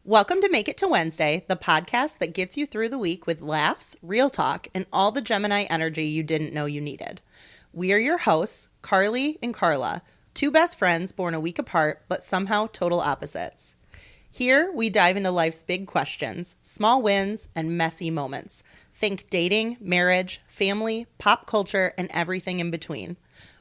Welcome to Make It to Wednesday, the podcast that gets you through the week with laughs, real talk, and all the Gemini energy you didn't know you needed. We are your hosts, Carly and Karla, two best friends born a week apart, but somehow total opposites. Here, we dive into life's big questions, small wins, and messy moments. Think dating, marriage, family, pop culture, and everything in between.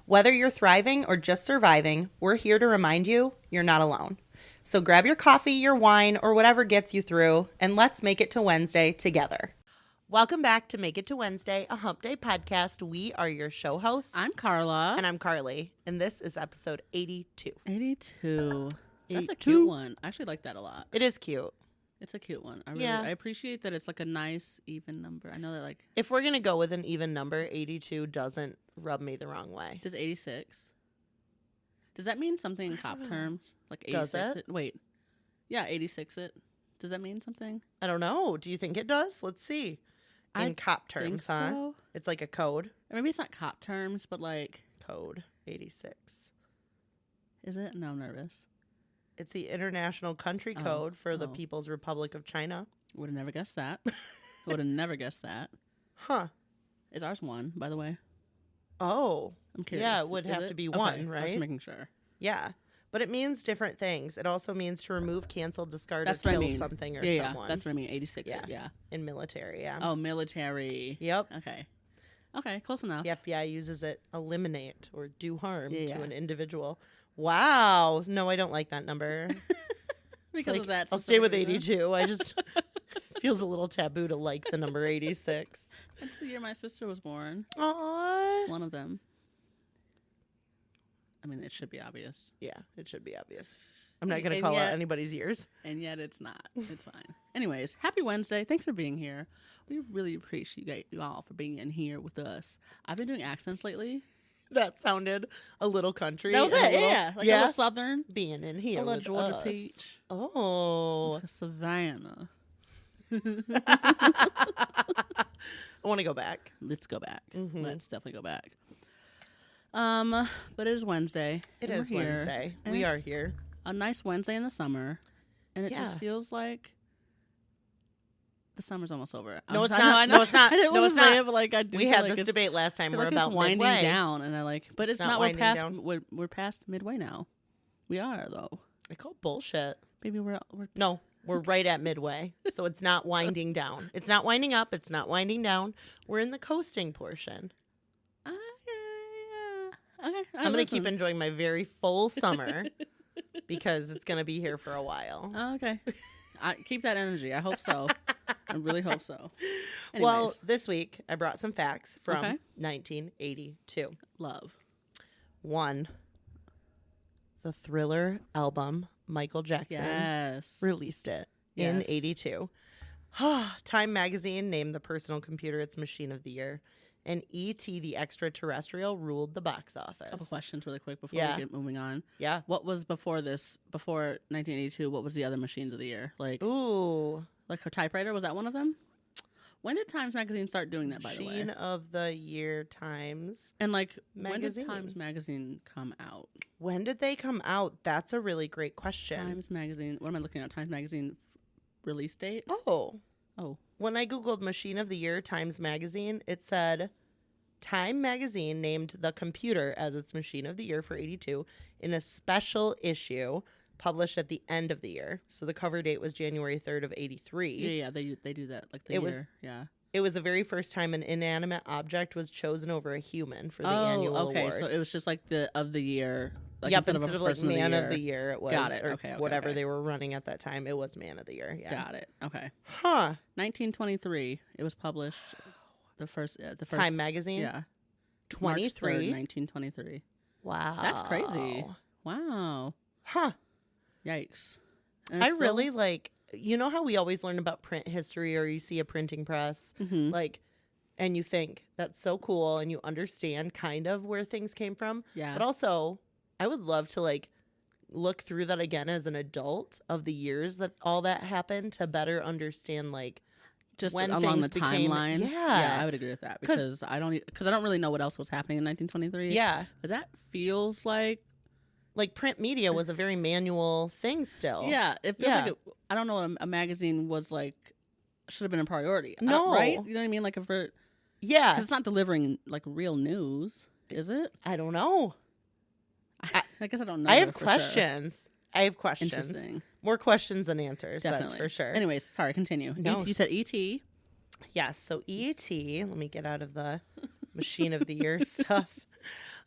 Whether you're thriving or just surviving, we're here to remind you you're not alone. So grab your coffee, your wine, or whatever gets you through, and let's make it to Wednesday together. Welcome back to Make It to Wednesday, a hump day podcast. We are your show hosts. I'm Carla. And I'm Carly. And this is episode 82. 82. That's a cute one. I actually like that a lot. It is cute. It's a cute one. I appreciate that it's like a nice, even number. I know that like... If we're going to go with an even number, 82 doesn't rub me the wrong way. Does 86? Does that mean something in cop terms? Like 86? Does it? Wait. Yeah, 86 it. Does that mean something? I don't know. Do you think it does? Let's see. In cop terms, huh? So. It's like a code. Or maybe it's not cop terms, but like... Code 86. Is it? No, I'm nervous. It's the International Country Code for the People's Republic of China. Would have never guessed that. Would have never guessed that. Huh. Is ours one, by the way? Oh. I'm curious. Yeah, it would have to be one, right? I was making sure. Yeah. But it means different things. It also means to remove, cancel, discard, or kill something or someone. Yeah, that's what I mean. 86. Yeah. In military, yeah. Oh, military. Yep. Okay, close enough. The FBI uses it, eliminate or do harm to an individual. Wow. No, I don't like that number. Because of that. I'll stay with 82. I just feels a little taboo to like the number 86. That's the year my sister was born. Aww. One of them. I mean, it should be obvious. Yeah, it should be obvious. I'm not going to call out anybody's years. And yet it's not. It's fine. Anyways, happy Wednesday. Thanks for being here. We really appreciate you all for being in here with us. I've been doing accents lately. That sounded a little country. That was it, yeah. Like a little southern. Being in here a little with Georgia us. peach. Oh. Savannah. I want to go back. Let's go back. Mm-hmm. Let's definitely go back. But it is Wednesday. It is Wednesday. We are here. A nice Wednesday in the summer. And it just feels like the summer's almost over. No, it's not. No, it's not. I didn't want to say it, but like I do. We had this debate last time. We're about winding midway. down, and but it's not. We're past midway now. We are though. I call bullshit. Baby, we're right at midway. So it's not winding down. It's not winding up. It's not winding down. We're in the coasting portion. Okay. I'm going to keep enjoying my very full summer because it's going to be here for a while. Okay. Keep that energy. I hope so. I really hope so. Anyways. Well, this week I brought some facts from 1982. Love. 1. The Thriller album, Michael Jackson released it in 82. Time magazine named the personal computer its machine of the year. And E.T. the Extraterrestrial ruled the box office. A couple questions really quick before we get moving on. Yeah. What was before 1982, what was the other machines of the year? Like a typewriter, was that one of them? When did Times Magazine start doing that, by the way? Machine of the Year Times. And magazine. When did Times Magazine come out? When did they come out? That's a really great question. Times Magazine, what am I looking at? Times Magazine release date? Oh. When I Googled Machine of the Year Times Magazine, it said Time Magazine named the computer as its Machine of the Year for 82 in a special issue published at the end of the year. So the cover date was January 3rd of 83. Yeah, they do that. Like It was the very first time an inanimate object was chosen over a human for the annual award. So it was just like the of the year. Like instead of like Man of the Year, it was. Got it. Or whatever they were running at that time, it was Man of the Year. Yeah. Got it. Okay. 1923. It was published. The first Time Magazine. Yeah. 23. 1923. Wow. That's crazy. Wow. Yikes. And I really like. You know how we always learn about print history, or you see a printing press, and you think that's so cool, and you understand kind of where things came from. Yeah. But also, I would love to look through that again as an adult of the years that all that happened to better understand just when along the became, timeline. Yeah, I would agree with that because I don't really know what else was happening in 1923. Yeah, but that feels like like print media was a very manual thing still. Yeah, it feels like I don't know what a magazine was like. Should have been a priority. No, right? You know what I mean? Like if it, because it's not delivering like real news, is it? I don't know. I guess I don't know. I have questions. Sure. I have questions. Interesting. More questions than answers. Definitely. That's for sure. Anyways, sorry. Continue. No. You said E.T. Yes. So E.T. Let me get out of the machine of the year stuff.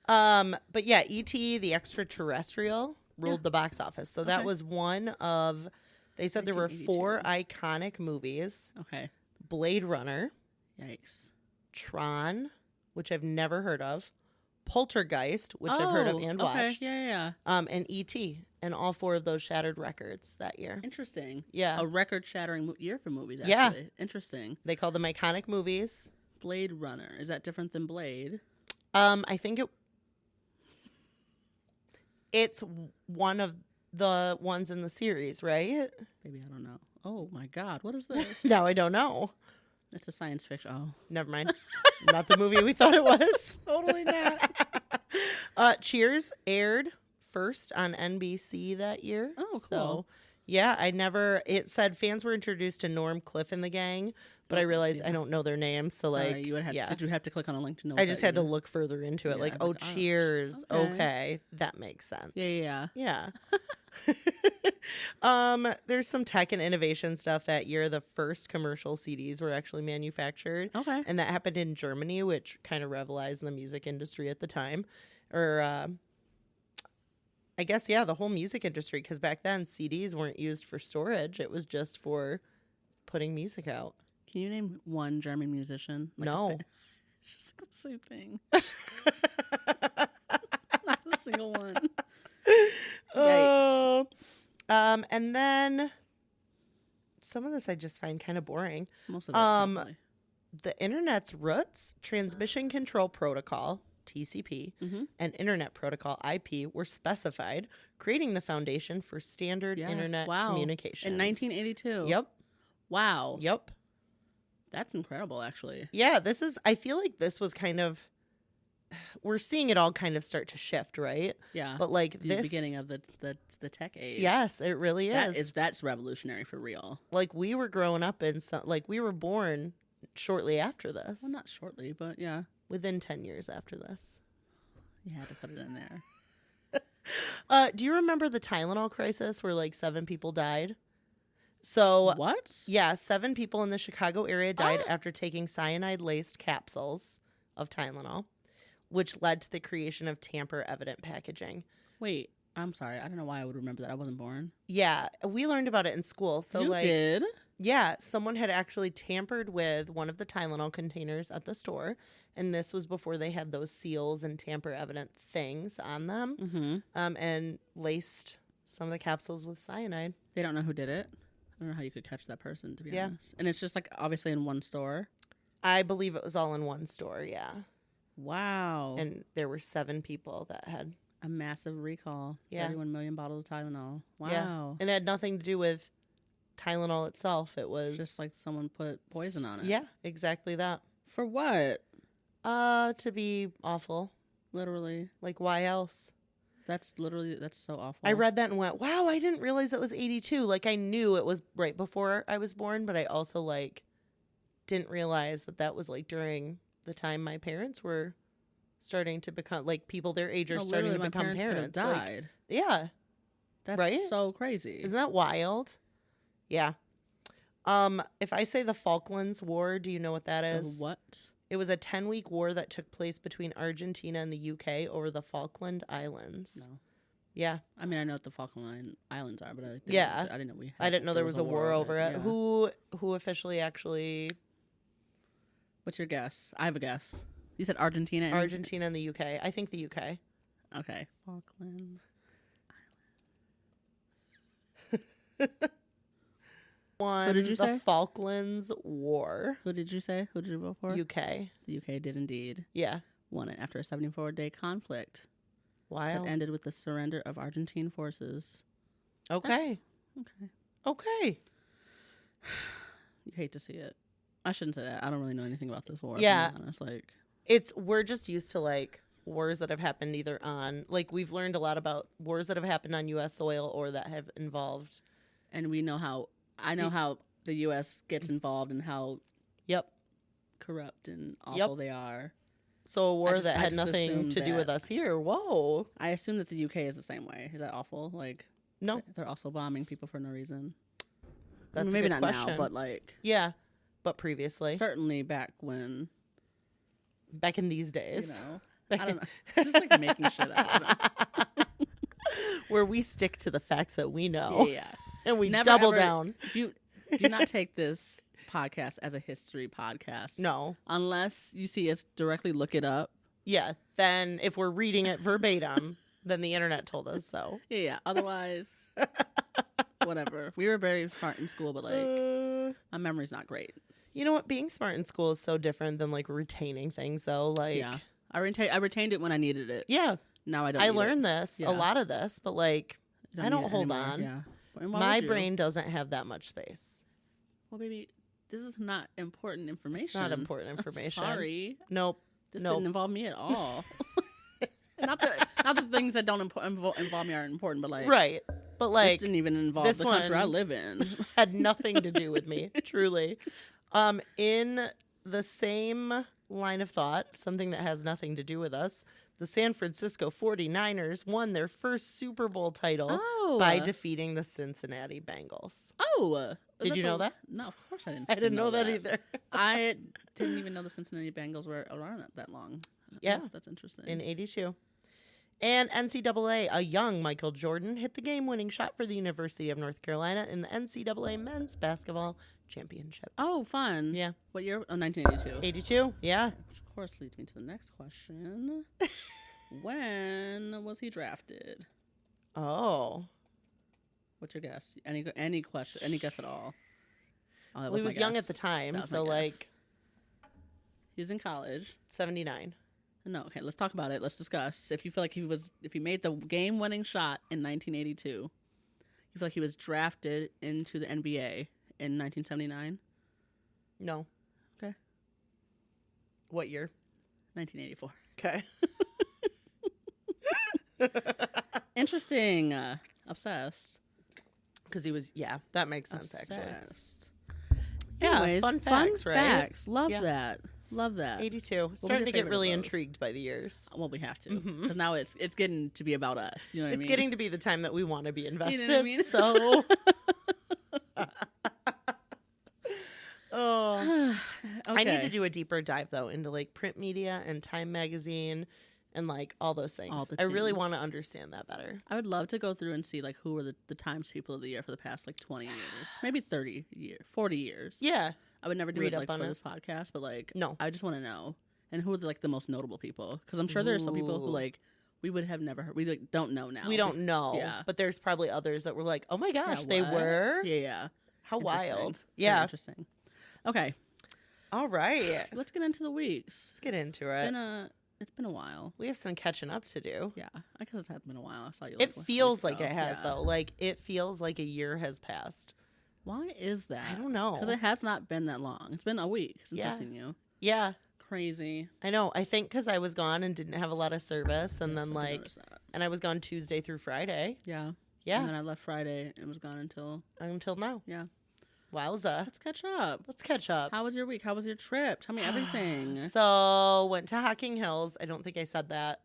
But yeah, E.T. the extraterrestrial ruled the box office. So that was one of. They said there were 4 iconic movies. Okay. Blade Runner. Yikes. Tron, which I've never heard of. Poltergeist, which I've heard of and watched. Yeah. And E.T. And all 4 of those shattered records that year. Interesting. Yeah. A record-shattering year for movies, actually. Yeah. Interesting. They call them iconic movies. Blade Runner. Is that different than Blade? I think it's one of the ones in the series, right? Maybe, I don't know. Oh my God, what is this? No, I don't know. It's a science fiction. Oh, never mind. Not the movie we thought it was. Totally not. Cheers aired first on NBC that year. Oh, cool. So, yeah, it said fans were introduced to Norm, Cliff, and the gang, but I realized I don't know their names. So, Sorry, did you have to click on a link to know? I just had to look further into it. Yeah, Cheers. Okay. That makes sense. Yeah. There's some tech and innovation stuff that year. The first commercial CDs were actually manufactured. Okay. And that happened in Germany, which kind of revolutionized the music industry at the time. Or, I guess, the whole music industry, because back then CDs weren't used for storage. It was just for putting music out. Can you name one German musician? No. Just the same thing. Not a single one. Oh. And then some of this I just find kind of boring. Most of it, probably. The internet's roots, transmission control protocol, TCP, and internet protocol, IP, were specified, creating the foundation for standard internet communications. In 1982. Yep. Wow. Yep. That's incredible, actually. Yeah, I feel like this was kind of, we're seeing it all kind of start to shift, right? Yeah. But like the beginning of the tech age. Yes, it really is. That's revolutionary for real. Like we were growing up we were born shortly after this. Well, not shortly, but yeah. Within 10 years after this. You had to put it in there. Do you remember the Tylenol crisis where like 7 people died? So what? Yeah, 7 people in the Chicago area died after taking cyanide-laced capsules of Tylenol, which led to the creation of tamper-evident packaging. Wait, I'm sorry. I don't know why I would remember that. I wasn't born. Yeah, we learned about it in school. So you did? Yeah, someone had actually tampered with one of the Tylenol containers at the store, and this was before they had those seals and tamper-evident things on them, and laced some of the capsules with cyanide. They don't know who did it? I don't know how you could catch that person, to be honest. And it's just like obviously in one store? I believe it was all in one store, yeah. Wow. And there were 7 people that had a massive recall. Yeah. 31 million bottles of Tylenol. Wow. Yeah. And it had nothing to do with Tylenol itself. It was just like someone put poison on it. Yeah, exactly that. For what? To be awful. Literally. Like, why else? That's so awful. I read that and went, wow, I didn't realize it was 82. Like, I knew it was right before I was born, but I also, like, didn't realize that was, like, during the time my parents were starting to become, like, people their age are starting to become parents. Could have died. Like, yeah. That's right? So crazy. Isn't that wild? Yeah. If I say the Falklands War, do you know what that is? The what? It was a 10-week war that took place between Argentina and the UK over the Falkland Islands. No. Yeah. I mean, I know what the Falkland Islands are, but I didn't know there was a war over it. Yeah. Who officially actually... What's your guess? I have a guess. You said Argentina and... Argentina and the UK. I think the UK. Okay. Falkland Islands. Won what did you say? The Falklands War. Who did you say? Who did you vote for? UK. The UK did indeed. Yeah. Won it after a 74-day conflict. Wild. That ended with the surrender of Argentine forces. Okay. Okay. You hate to see it. I shouldn't say that. I don't really know anything about this war. Yeah. To be honest. Like, we're just used to like wars that have happened either on, like, we've learned a lot about wars that have happened on U.S. soil or that have involved. And we know how, how the U.S. gets involved and how corrupt and awful they are. So a war that had nothing to do with us here. Whoa. I assume that the UK is the same way. Is that awful? Like, no. They're also bombing people for no reason. That's maybe a good not question. now, but like. Yeah, but previously. Certainly back when. Back in these days. You know. I don't know. Just like making shit up. Where we stick to the facts that we know. Yeah. And we double ever, down. If you do not take this podcast as a history podcast. No. Unless you see us directly look it up. Yeah. Then if we're reading it verbatim, then the internet told us so. Yeah. Otherwise, whatever. We were very smart in school, but like my memory's not great. You know what? Being smart in school is so different than like retaining things though. Like, yeah. I retained it when I needed it. Yeah. Now I don't. I learned this, a lot of this, but like I don't hold on. Yeah. My brain doesn't have that much space. Well, baby, this is not important information. It's not important information. Sorry. Nope. This didn't involve me at all. not the things that don't involve me are important, but like right. But like this didn't even involve the country I live in. Had nothing to do with me, truly. In the same line of thought, something that has nothing to do with us, the San Francisco 49ers won their first Super Bowl title by defeating the Cincinnati Bengals. Oh. Did you know that? No, of course I didn't. I didn't know that either. I didn't even know the Cincinnati Bengals were around that long. Yeah. That's interesting. In 82. And NCAA, a young Michael Jordan hit the game-winning shot for the University of North Carolina in the NCAA Men's Basketball Championship. Oh, fun. Yeah. What year? Oh, 1982. 82, yeah. Which, of course, leads me to the next question. When was he drafted? Oh. What's your guess? Any question? Any guess at all? Oh, well, he was young at the time, so like... He was in college. 79. No, okay, let's talk about it. Let's discuss. If you feel like if he made the game-winning shot in 1982, you feel like he was drafted into the NBA in 1979? No. Okay. What year? 1984. Okay. Interesting. Obsessed. Because he was, that makes sense, Obsessed. Actually. Anyways, fun facts, right? Facts. Love that. Love that. 82. Starting to get really intrigued by the years. Well, we have to. Because now it's getting to be about us. You know what I mean? It's getting to be the time that we want to be invested. You know what I mean? So. Oh. Okay. I need to do a deeper dive, though, into like print media and Time Magazine and like all those things. I really want to understand that better. I would love to go through and see like who were the Times People of the Year for the past like 20 years. Maybe 30 years. 40 years. Yeah. I would never do it like for this podcast, but like no. I just want to know. And who are like the most notable people? Because I'm sure there are some people who like we would have never heard. We like don't know now. We don't know. Yeah. But there's probably others that were like, oh my gosh, they were? Yeah. How wild. Yeah. Interesting. Okay. All right. Let's get into the weeks. Let's get into it. It's been a while. We have some catching up to do. Yeah. I guess it's been a while. I saw you. It feels like it has, though. Like, it feels like a year has passed. Why is that? I don't know. Because it has not been that long. It's been a week since I've seen you. Yeah. Crazy. I know. I think because I was gone and didn't have a lot of service. And then, like, and I was gone Tuesday through Friday. Yeah. Yeah. And then I left Friday and was gone until now. Yeah. Wowza. Let's catch up. How was your week? How was your trip? Tell me everything. So, went to Hocking Hills. I don't think I said that.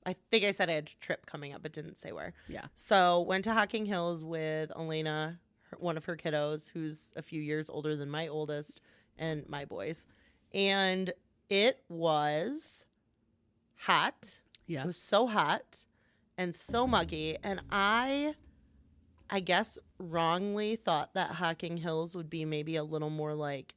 I think I said I had a trip coming up, but didn't say where. Yeah. So, went to Hocking Hills with Elena, one of her kiddos, who's a few years older than my oldest and my boys. And it was hot. Yeah. It was so hot and so muggy. And I guess wrongly thought that Hocking Hills would be maybe a little more like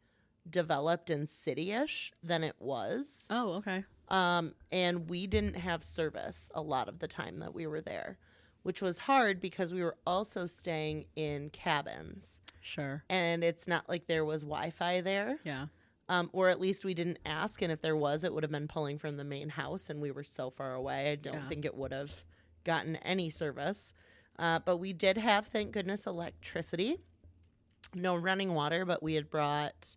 developed and city-ish than it was. Oh, okay. And we didn't have service a lot of the time that we were there, which was hard because we were also staying in cabins. Sure. And it's not like there was Wi-Fi there. Yeah. Or at least we didn't ask, and if there was, it would have been pulling from the main house, and we were so far away, I don't think it would have gotten any service. But we did have, thank goodness, electricity. No running water, but we had brought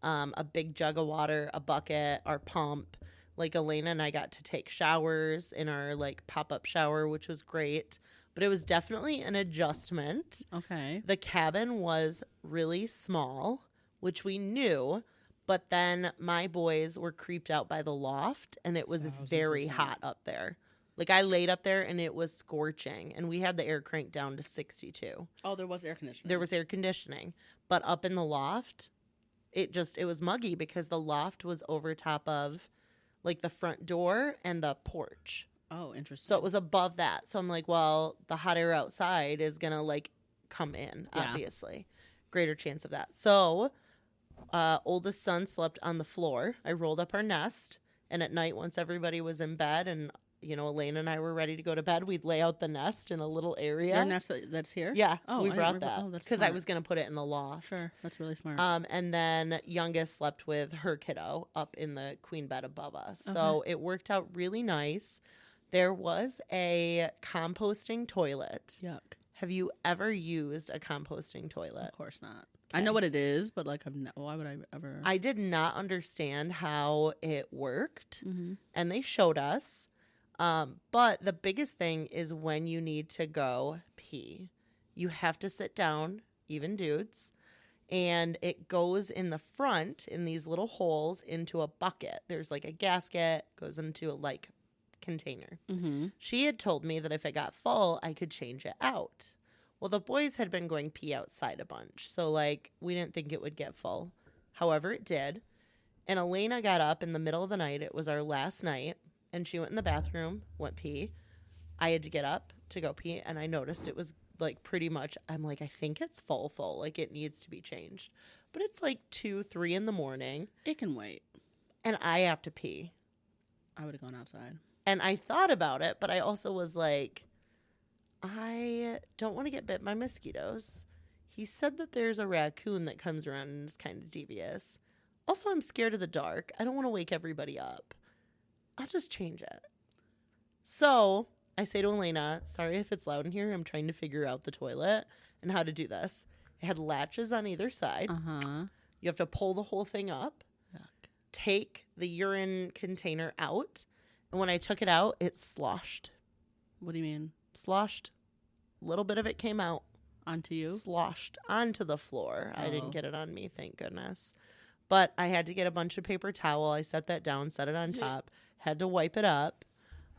a big jug of water, a bucket, our pump, Like Elena and I got to take showers in our like pop-up shower, which was great. But it was definitely an adjustment. Okay. The cabin was really small, which we knew. But then my boys were creeped out by the loft, and it was very hot up there. Like, I laid up there, and it was scorching, and we had the air cranked down to 62. Oh, there was air conditioning. There was air conditioning. But up in the loft, it was muggy because the loft was over top of, like, the front door and the porch. Oh, interesting. So it was above that. So I'm like, well, the hot air outside is going to, like, come in, obviously. Greater chance of that. So... oldest son slept on the floor. I rolled up our nest, and at night, once everybody was in bed and, you know, Elena and I were ready to go to bed, we'd lay out the nest in a little area. Your nest that's here? Yeah, oh, we brought that because I was going to put it in the loft. Sure, that's really smart. And then youngest slept with her kiddo up in the queen bed above us. Okay. So it worked out really nice. There was a composting toilet. Yuck. Have you ever used a composting toilet? Of course not. Okay. I know what it is, but like, why would I ever? I did not understand how it worked, and they showed us. But the biggest thing is when you need to go pee, you have to sit down, even dudes, and it goes in the front in these little holes into a bucket. There's like a gasket, goes into a like container. She had told me that if it got full, I could change it out. Well, the boys had been going pee outside a bunch, so, like, we didn't think it would get full. However, it did. And Elena got up in the middle of the night. It was our last night, and she went in the bathroom, went pee. I had to get up to go pee, and I noticed it was, like, pretty much, I'm like, I think it's full. Like, it needs to be changed. But it's, like, 2, 3 in the morning. It can wait. And I have to pee. I would have gone outside. And I thought about it, but I also was like... I don't want to get bit by mosquitoes. He said that there's a raccoon that comes around and is kind of devious. Also, I'm scared of the dark. I don't want to wake everybody up. I'll just change it. So I say to Elena, sorry if it's loud in here. I'm trying to figure out the toilet and how to do this. It had latches on either side. You have to pull the whole thing up. Yuck. Take the urine container out. And when I took it out, it sloshed. What do you mean? Sloshed. A little bit of it came out. Onto you? Sloshed onto the floor. I didn't get it on me, thank goodness. But I had to get a bunch of paper towel. I set that down, set it on top. Had to wipe it up.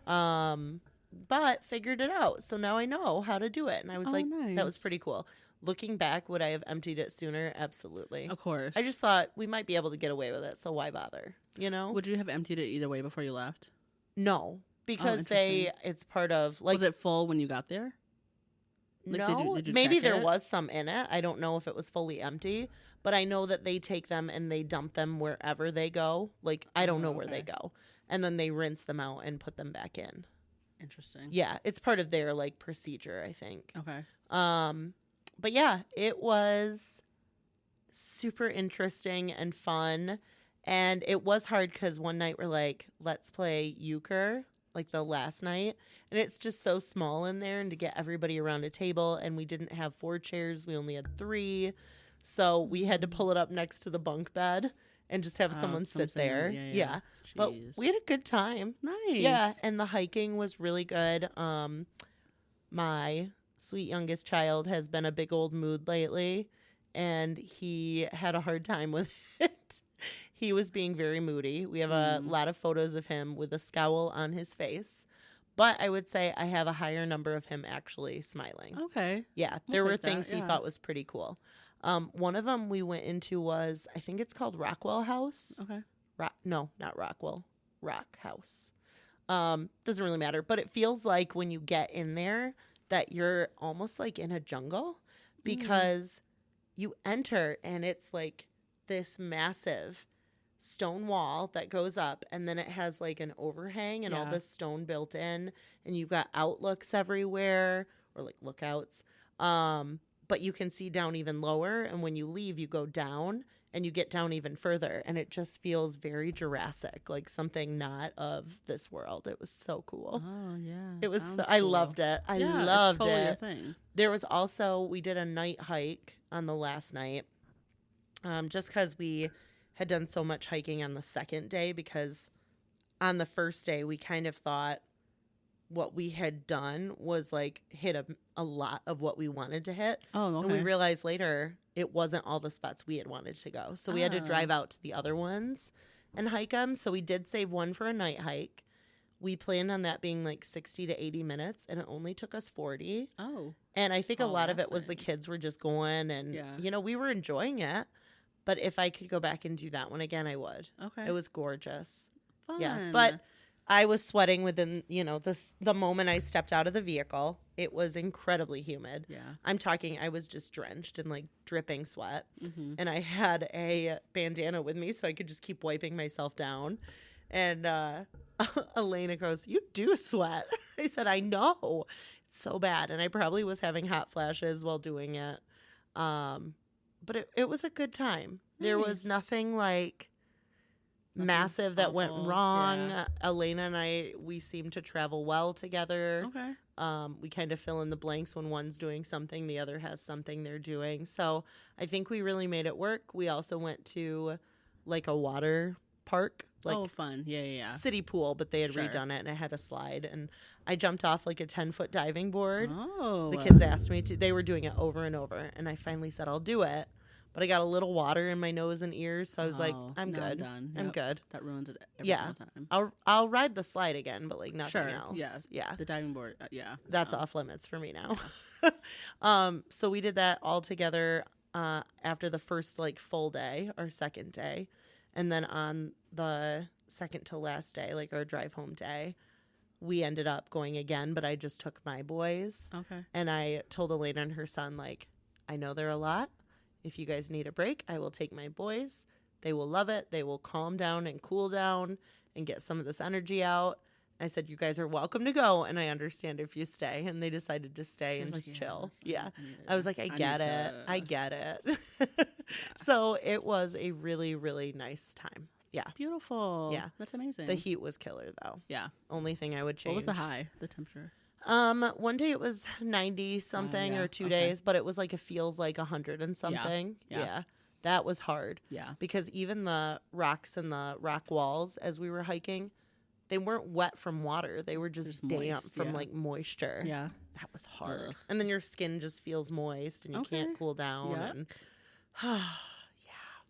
But figured it out. So now I know how to do it. And I was nice. That was pretty cool. Looking back, would I have emptied it sooner? Absolutely. Of course. I just thought we might be able to get away with it, so why bother? You know? Would you have emptied it either way before you left? No. Because it's part of, like... Was it full when you got there? Like, no, did you maybe check there it? was some in it. I don't know if it was fully empty, but I know that they take them and they dump them wherever they go. Like, I don't know where they go. And then they rinse them out and put them back in. Interesting. Yeah, it's part of their, like, procedure, I think. Okay. But yeah, it was super interesting and fun. And it was hard because one night we're like, let's play euchre, like the last night. And it's just so small in there, and to get everybody around a table. And we didn't have 4 chairs. We only had 3. So we had to pull it up next to the bunk bed and just have someone sit there. Yeah. But we had a good time. Nice. Yeah. And the hiking was really good. My sweet youngest child has been a big old mood lately, and he had a hard time with it. He was being very moody. We have a lot of photos of him with a scowl on his face. But I would say I have a higher number of him actually smiling. Okay. Yeah, there were things he thought was pretty cool. One of them we went into was, I think it's called Rockwell House. Okay. No, not Rockwell. Rock House. Doesn't really matter. But it feels like when you get in there that you're almost like in a jungle, because you enter and it's like this massive stone wall that goes up, and then it has like an overhang and all this stone built in, and you've got outlooks everywhere, or like lookouts, but you can see down even lower, and when you leave you go down and you get down even further, and it just feels very Jurassic, like something not of this world. It was so cool. Oh yeah, it was cool. I loved it. I loved it's totally it. Your thing. There was also, we did a night hike on the last night, just because we had done so much hiking on the second day, because on the first day, we kind of thought what we had done was like hit a lot of what we wanted to hit. Oh, okay. And we realized later it wasn't all the spots we had wanted to go. So we had to drive out to the other ones and hike them. So we did save one for a night hike. We planned on that being like 60 to 80 minutes, and it only took us 40. Oh. And I think a lot of it was the kids were just going, and, we were enjoying it. But if I could go back and do that one again, I would. Okay. It was gorgeous. Fun. Yeah. But I was sweating within, the moment I stepped out of the vehicle. It was incredibly humid. Yeah. I'm talking, I was just drenched in like dripping sweat. Mm-hmm. And I had a bandana with me so I could just keep wiping myself down. And Elena goes, "You do sweat." I said, "I know. It's so bad." And I probably was having hot flashes while doing it. But it was a good time. Nice. There was nothing like massive that went wrong. Yeah. Elena and we seem to travel well together. Okay. We kind of fill in the blanks when one's doing something, the other has something they're doing. So I think we really made it work. We also went to like a water park. Like fun. Yeah. City pool, but they had redone it and it had a slide. And I jumped off like a 10-foot diving board. Oh. The kids asked me to. They were doing it over and over. And I finally said, "I'll do it." But I got a little water in my nose and ears, so I was like, I'm good. I'm done. I'm good. That ruins it every single time. I'll ride the slide again, but like nothing else. Yeah. The diving board, That's off limits for me now. So we did that all together after the first like full day, our second day. And then on the second to last day, like our drive home day, we ended up going again, but I just took my boys. Okay. And I told Elena and her son, like, I know they're a lot. If you guys need a break, I will take my boys. They will love it. They will calm down and cool down and get some of this energy out. I said, "You guys are welcome to go, and I understand if you stay." And they decided to stay and just chill. Yeah. I was like, I get it. I get it. So it was a really, really nice time. Yeah. Beautiful. Yeah. That's amazing. The heat was killer, though. Yeah. Only thing I would change. What was the high, the temperature? One day it was 90 something or 2 days, but it was like, it feels like 100 and something. Yeah. That was hard. Yeah. Because even the rocks and the rock walls as we were hiking, they weren't wet from water. They were just damp from like moisture. Yeah. That was hard. Ugh. And then your skin just feels moist and you can't cool down. And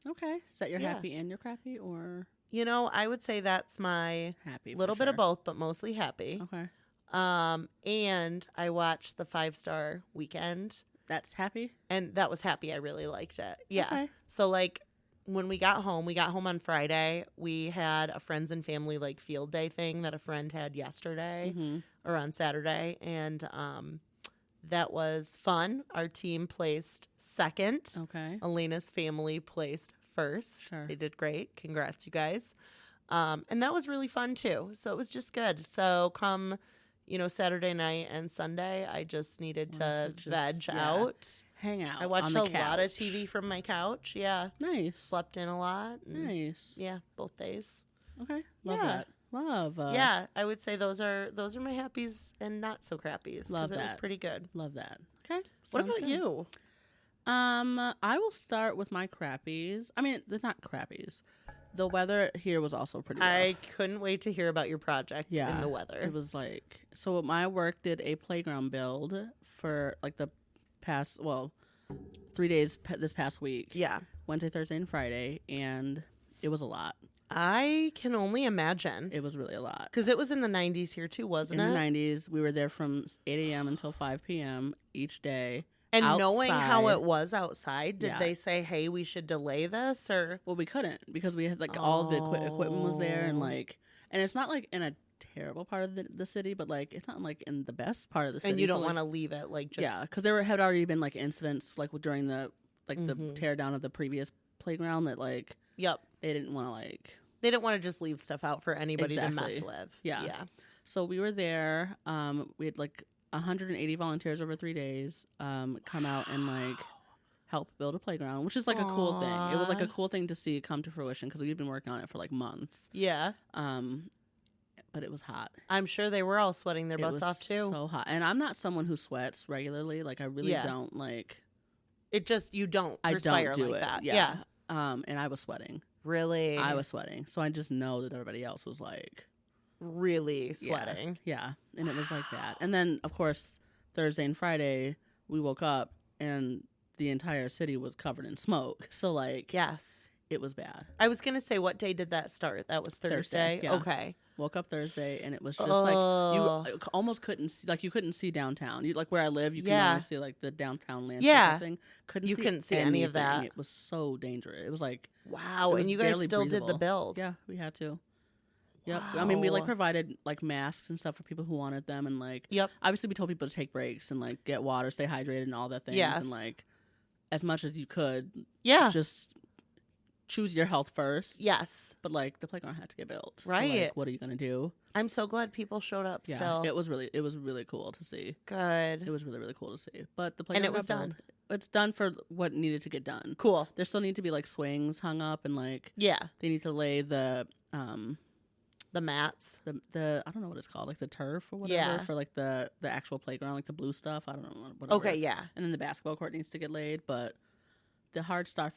Okay. Is that your happy and your crappy, or? I would say that's my happy. Little bit of both, but mostly happy. Okay. And I watched the 5-Star Weekend. That's happy? And that was happy. I really liked it. Yeah. Okay. So like when we got home on Friday. We had a friends and family like field day thing that a friend had yesterday or on Saturday. And that was fun. Our team placed second. Okay. Elena's family placed first. Sure. They did great. Congrats, you guys. And that was really fun too. So it was just good. So come Saturday night and Sunday, I just needed to veg out. Hang out. I watched on the a couch. lot of TV from my couch. Yeah. Nice. Slept in a lot. Nice. Yeah, both days. Okay. Love that. Love. Yeah, I would say those are my happies and not so crappies. Love that. It was pretty good. Love that. Okay. What about you? I will start with my crappies. I mean, they're not crappies. The weather here was also pretty rough. I couldn't wait to hear about your project in the weather. It was like, so my work did a playground build for like the past, 3 days this past week. Yeah. Wednesday, Thursday, and Friday. And it was a lot. I can only imagine. It was really a lot. Because it was in the 90s here too, wasn't it? In the 90s. We were there from 8 a.m. until 5 p.m. each day. And outside. Knowing how it was outside, did they say, "Hey, we should delay this"? Or well, we couldn't because we had like all the equipment was there, and it's not like in a terrible part of the city, but like it's not like in the best part of the city. And you don't want to leave it like just because there had already been like incidents like during the the tear down of the previous playground that they didn't want to they didn't want to just leave stuff out for anybody to mess with. Yeah. So we were there. We had 180 volunteers over 3 days come out and help build a playground, which is a cool thing. It was a cool thing to see come to fruition because we've been working on it for months. Yeah. But it was hot. I'm sure they were all sweating their butts off too. So hot. And I'm not someone who sweats regularly. I really don't it. Just you don't. I don't do like it. That. Yeah. And I was sweating. Really? I was sweating. So I just know that everybody else was really sweating. Yeah. And it was like that. And then, of course, Thursday and Friday, we woke up and the entire city was covered in smoke. So, like, yes, it was bad. I was going to say, what day did that start? That was Thursday? Yeah. Okay. Woke up Thursday and it was just like, you almost couldn't see, like, you couldn't see downtown. You, like, where I live, you can only see, like, the downtown landscape thing. You couldn't see any of that. It was so dangerous. It was like, wow. And you guys still did the build. Yeah, we had to. Yep. Wow. I mean, we like provided like masks and stuff for people who wanted them, and like, obviously we told people to take breaks and like get water, stay hydrated, and all that things, and like as much as you could, just choose your health first. Yes, but like the playground had to get built, right? So, like, what are you gonna do? I'm so glad people showed up. Yeah, still, it was really cool to see. Good. It was really cool to see. But the playground and it was done. It's done for what needed to get done. Cool. There still need to be like swings hung up and like they need to lay the mats, the I don't know what it's called, like the turf or whatever for like the actual playground, like the blue stuff. I don't know whatever. Okay, yeah. And then the basketball court needs to get laid, but the hard stuff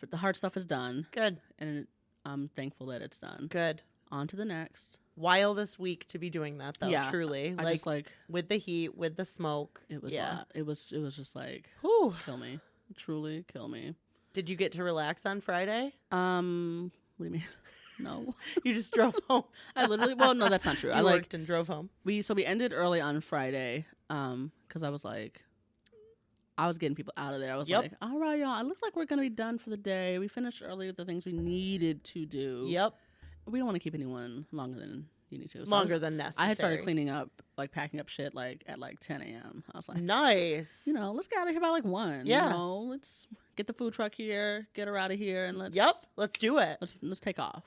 is done. Good. And I'm thankful that it's done. Good. On to the next. Wildest week to be doing that though. Yeah, truly. I just like with the heat, with the smoke. It was it was just like kill me. Truly kill me. Did you get to relax on Friday? What do you mean? No. You just drove home. I literally, well, no, that's not true. I worked and drove home. We ended early on Friday because I was like, I was getting people out of there. I was like, all right, y'all, it looks like we're going to be done for the day. We finished early with the things we needed to do. Yep. We don't want to keep anyone longer than you need to. So longer than necessary. I had started cleaning up, like packing up shit like at like 10 a.m. I was like, nice. You know, let's get out of here by like 1. Yeah. You know, let's get the food truck here, get her out of here, and let's. Yep. Let's do it. Let's take off.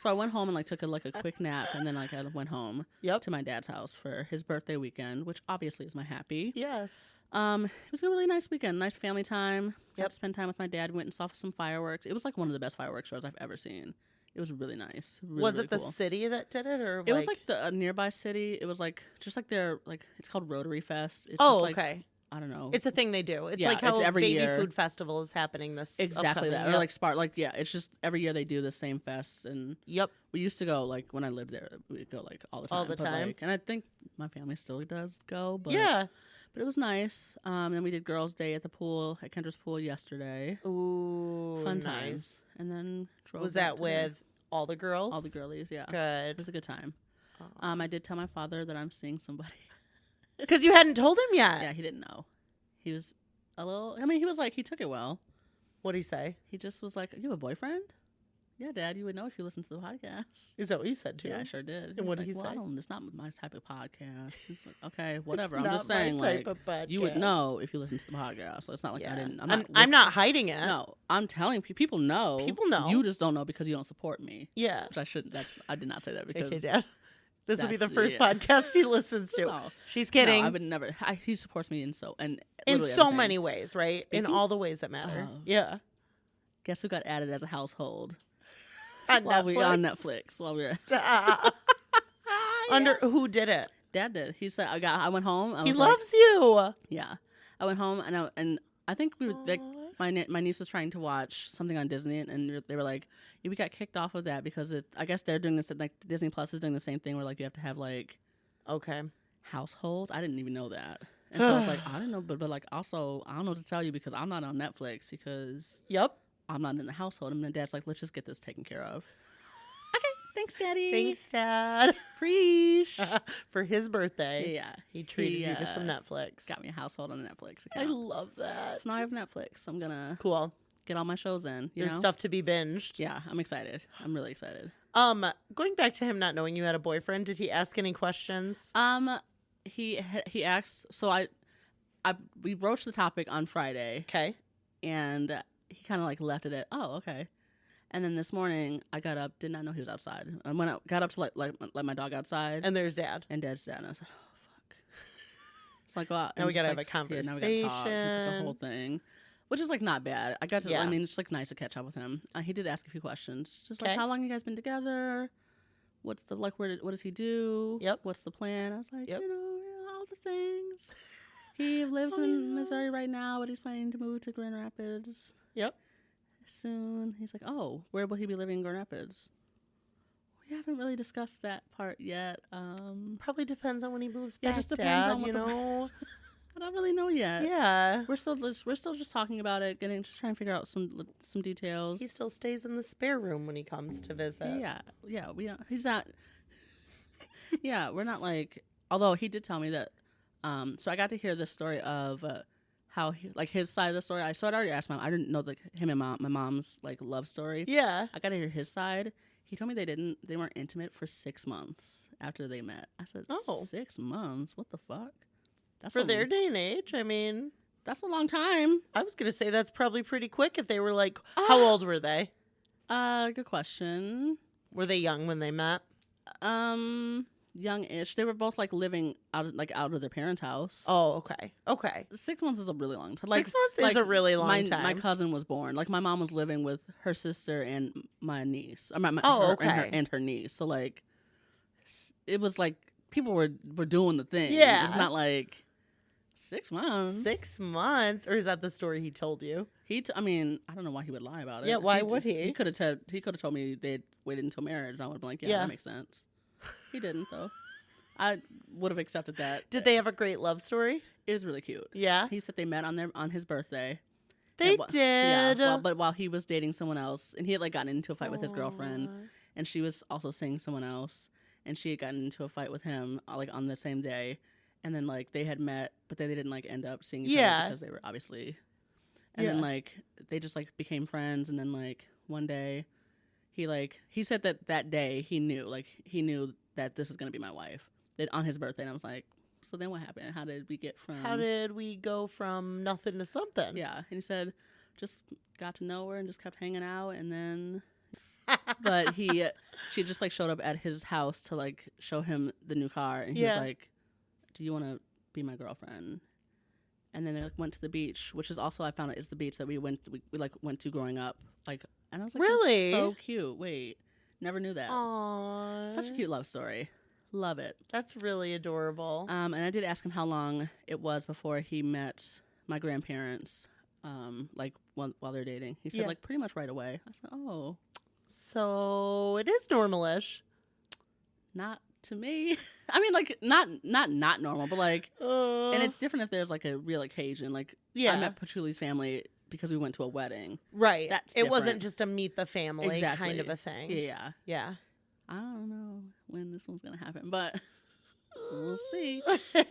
So I went home and like took a quick nap, and then like I went home to my dad's house for his birthday weekend, which obviously is my happy. Yes. It was a really nice weekend, nice family time. Got to spend time with my dad. Went and saw some fireworks. It was like one of the best fireworks shows I've ever seen. It was really nice. Was it the city that did it, or it was like the nearby city? It was like just like their like it's called Rotary Fest. It's just like, okay. I don't know. It's a thing they do. It's like how every Baby year. Food Festival is happening this exactly upcoming. that or like Spark it's just every year they do the same fest and we used to go like when I lived there we'd go like all the time. Like, and I think my family still does go but it was nice. Then we did girls' day at the pool at Kendra's pool yesterday. Ooh, fun nice. Times. And then was that with all the girls? All the girlies, yeah. Good. It was a good time. I did tell my father that I'm seeing somebody. Because you hadn't told him yet. Yeah, he didn't know. He was a little. I mean, he was like he took it well. What'd he say? He just was like, "You have a boyfriend?" Yeah, Dad, you would know if you listened to the podcast. Is that what you said to him? Yeah, I sure did. And what did he say? It's not my type of podcast. He's like, okay, whatever. I'm just saying, like, you would know if you listen to the podcast. So it's not like I didn't. I'm not hiding it. No, I'm telling people. People know. People know. You just don't know because you don't support me. Yeah, which I shouldn't. I did not say that because. Okay, Dad. This will be the first podcast he listens to. No, she's kidding. No, I would never. he supports me in so many ways, right? In all the ways that matter. Yeah. Guess who got added as a household? On Netflix. While we were under who did it? Dad did. He said I went home. He loves you. Yeah, I went home and I think we were like my niece was trying to watch something on Disney and they were like, we got kicked off of that because I guess they're doing this like Disney Plus is doing the same thing where like you have to have like households. I didn't even know that. And so I was like, I don't know, but like also I don't know what to tell you because I'm not on Netflix because I'm not in the household. And my dad's like, let's just get this taken care of. Okay, thanks, Daddy. Thanks, Dad. Preach. For his birthday. Yeah. He treated you to some Netflix. Got me a household on Netflix account. I love that. So now I have Netflix. I'm going to get all my shows in. There's stuff to be binged. Yeah, I'm excited. I'm really excited. Going back to him not knowing you had a boyfriend, did he ask any questions? He asked, so we broached the topic on Friday. Okay. And he kind of like left it at, oh, okay. And then this morning I got up, did not know he was outside. I got up to let my dog outside. And there's Dad. And Dad's dad. And I was like, oh, fuck. It's like, well, now we got to have a conversation. Yeah, now we got to talk. It's like the whole thing. Which is like not bad. I got to, I mean, it's like nice to catch up with him. He did ask a few questions. Just like, how long you guys been together? What's the, like, what does he do? Yep. What's the plan? I was like, you know, all the things. He lives in Missouri right now, but he's planning to move to Grand Rapids. Yep. Soon. He's like, oh, where will he be living in Grand Rapids? We haven't really discussed that part yet. Probably depends on when he moves Yeah, back, just depends Dad, on what you know? I don't really know yet. Yeah. We're still just talking about it, just trying to figure out some details. He still stays in the spare room when he comes to visit. Yeah. He's not. Yeah, we're not like. Although he did tell me that. So I got to hear this story of how his side of the story. So I'd already asked Mom. I didn't know him and my mom's like love story. Yeah. I got to hear his side. He told me they weren't intimate for 6 months after they met. I said, 6 months? What the fuck? That's for their day and age, I mean, that's a long time. I was gonna say that's probably pretty quick if they were like, how old were they? Good question. Were they young when they met? Young-ish. They were both like living out of their parents' house. Oh, okay. 6 months is a really long time. 6 months is a really long time. My cousin was born. Like my mom was living with her sister and my niece. And her niece. So like, it was like people were doing the thing. Yeah, it's not like 6 months. 6 months, or is that the story he told you? I mean, I don't know why he would lie about it. Yeah, why would he? He could have told me they'd waited until marriage, and I would have been like, yeah, that makes sense. He didn't, though. I would have accepted that. Did they have a great love story? It was really cute. Yeah. He said they met on his birthday. They did. Yeah, but while he was dating someone else, and he had like gotten into a fight with his girlfriend, and she was also seeing someone else, and she had gotten into a fight with him like on the same day, and then like they had met, but they didn't like end up seeing each other because they were obviously, and then like they just like became friends, and then like one day, he said that day he knew that this is gonna be my wife on his birthday, and I was like, so then what happened? How did we go from nothing to something? Yeah, and he said just got to know her and just kept hanging out, and then but she just like showed up at his house to like show him the new car, and he was like, do you want to be my girlfriend? And then they like went to the beach, which is also, I found out, is the beach that we went to growing up, like, and I was like, really? So cute. Wait, never knew that. Aww. Such a cute love story. Love it. That's really adorable. And I did ask him how long it was before he met my grandparents, like while they're dating. He said like pretty much right away. I said, oh. So it is normal-ish. Not to me. I mean, like not normal, but like, and it's different if there's like a real occasion. Like, I met Pachuli's family because we went to a wedding. Right. That's it wasn't just a meet the family exactly. kind of a thing. Yeah. I don't know when this one's gonna happen, but we'll see.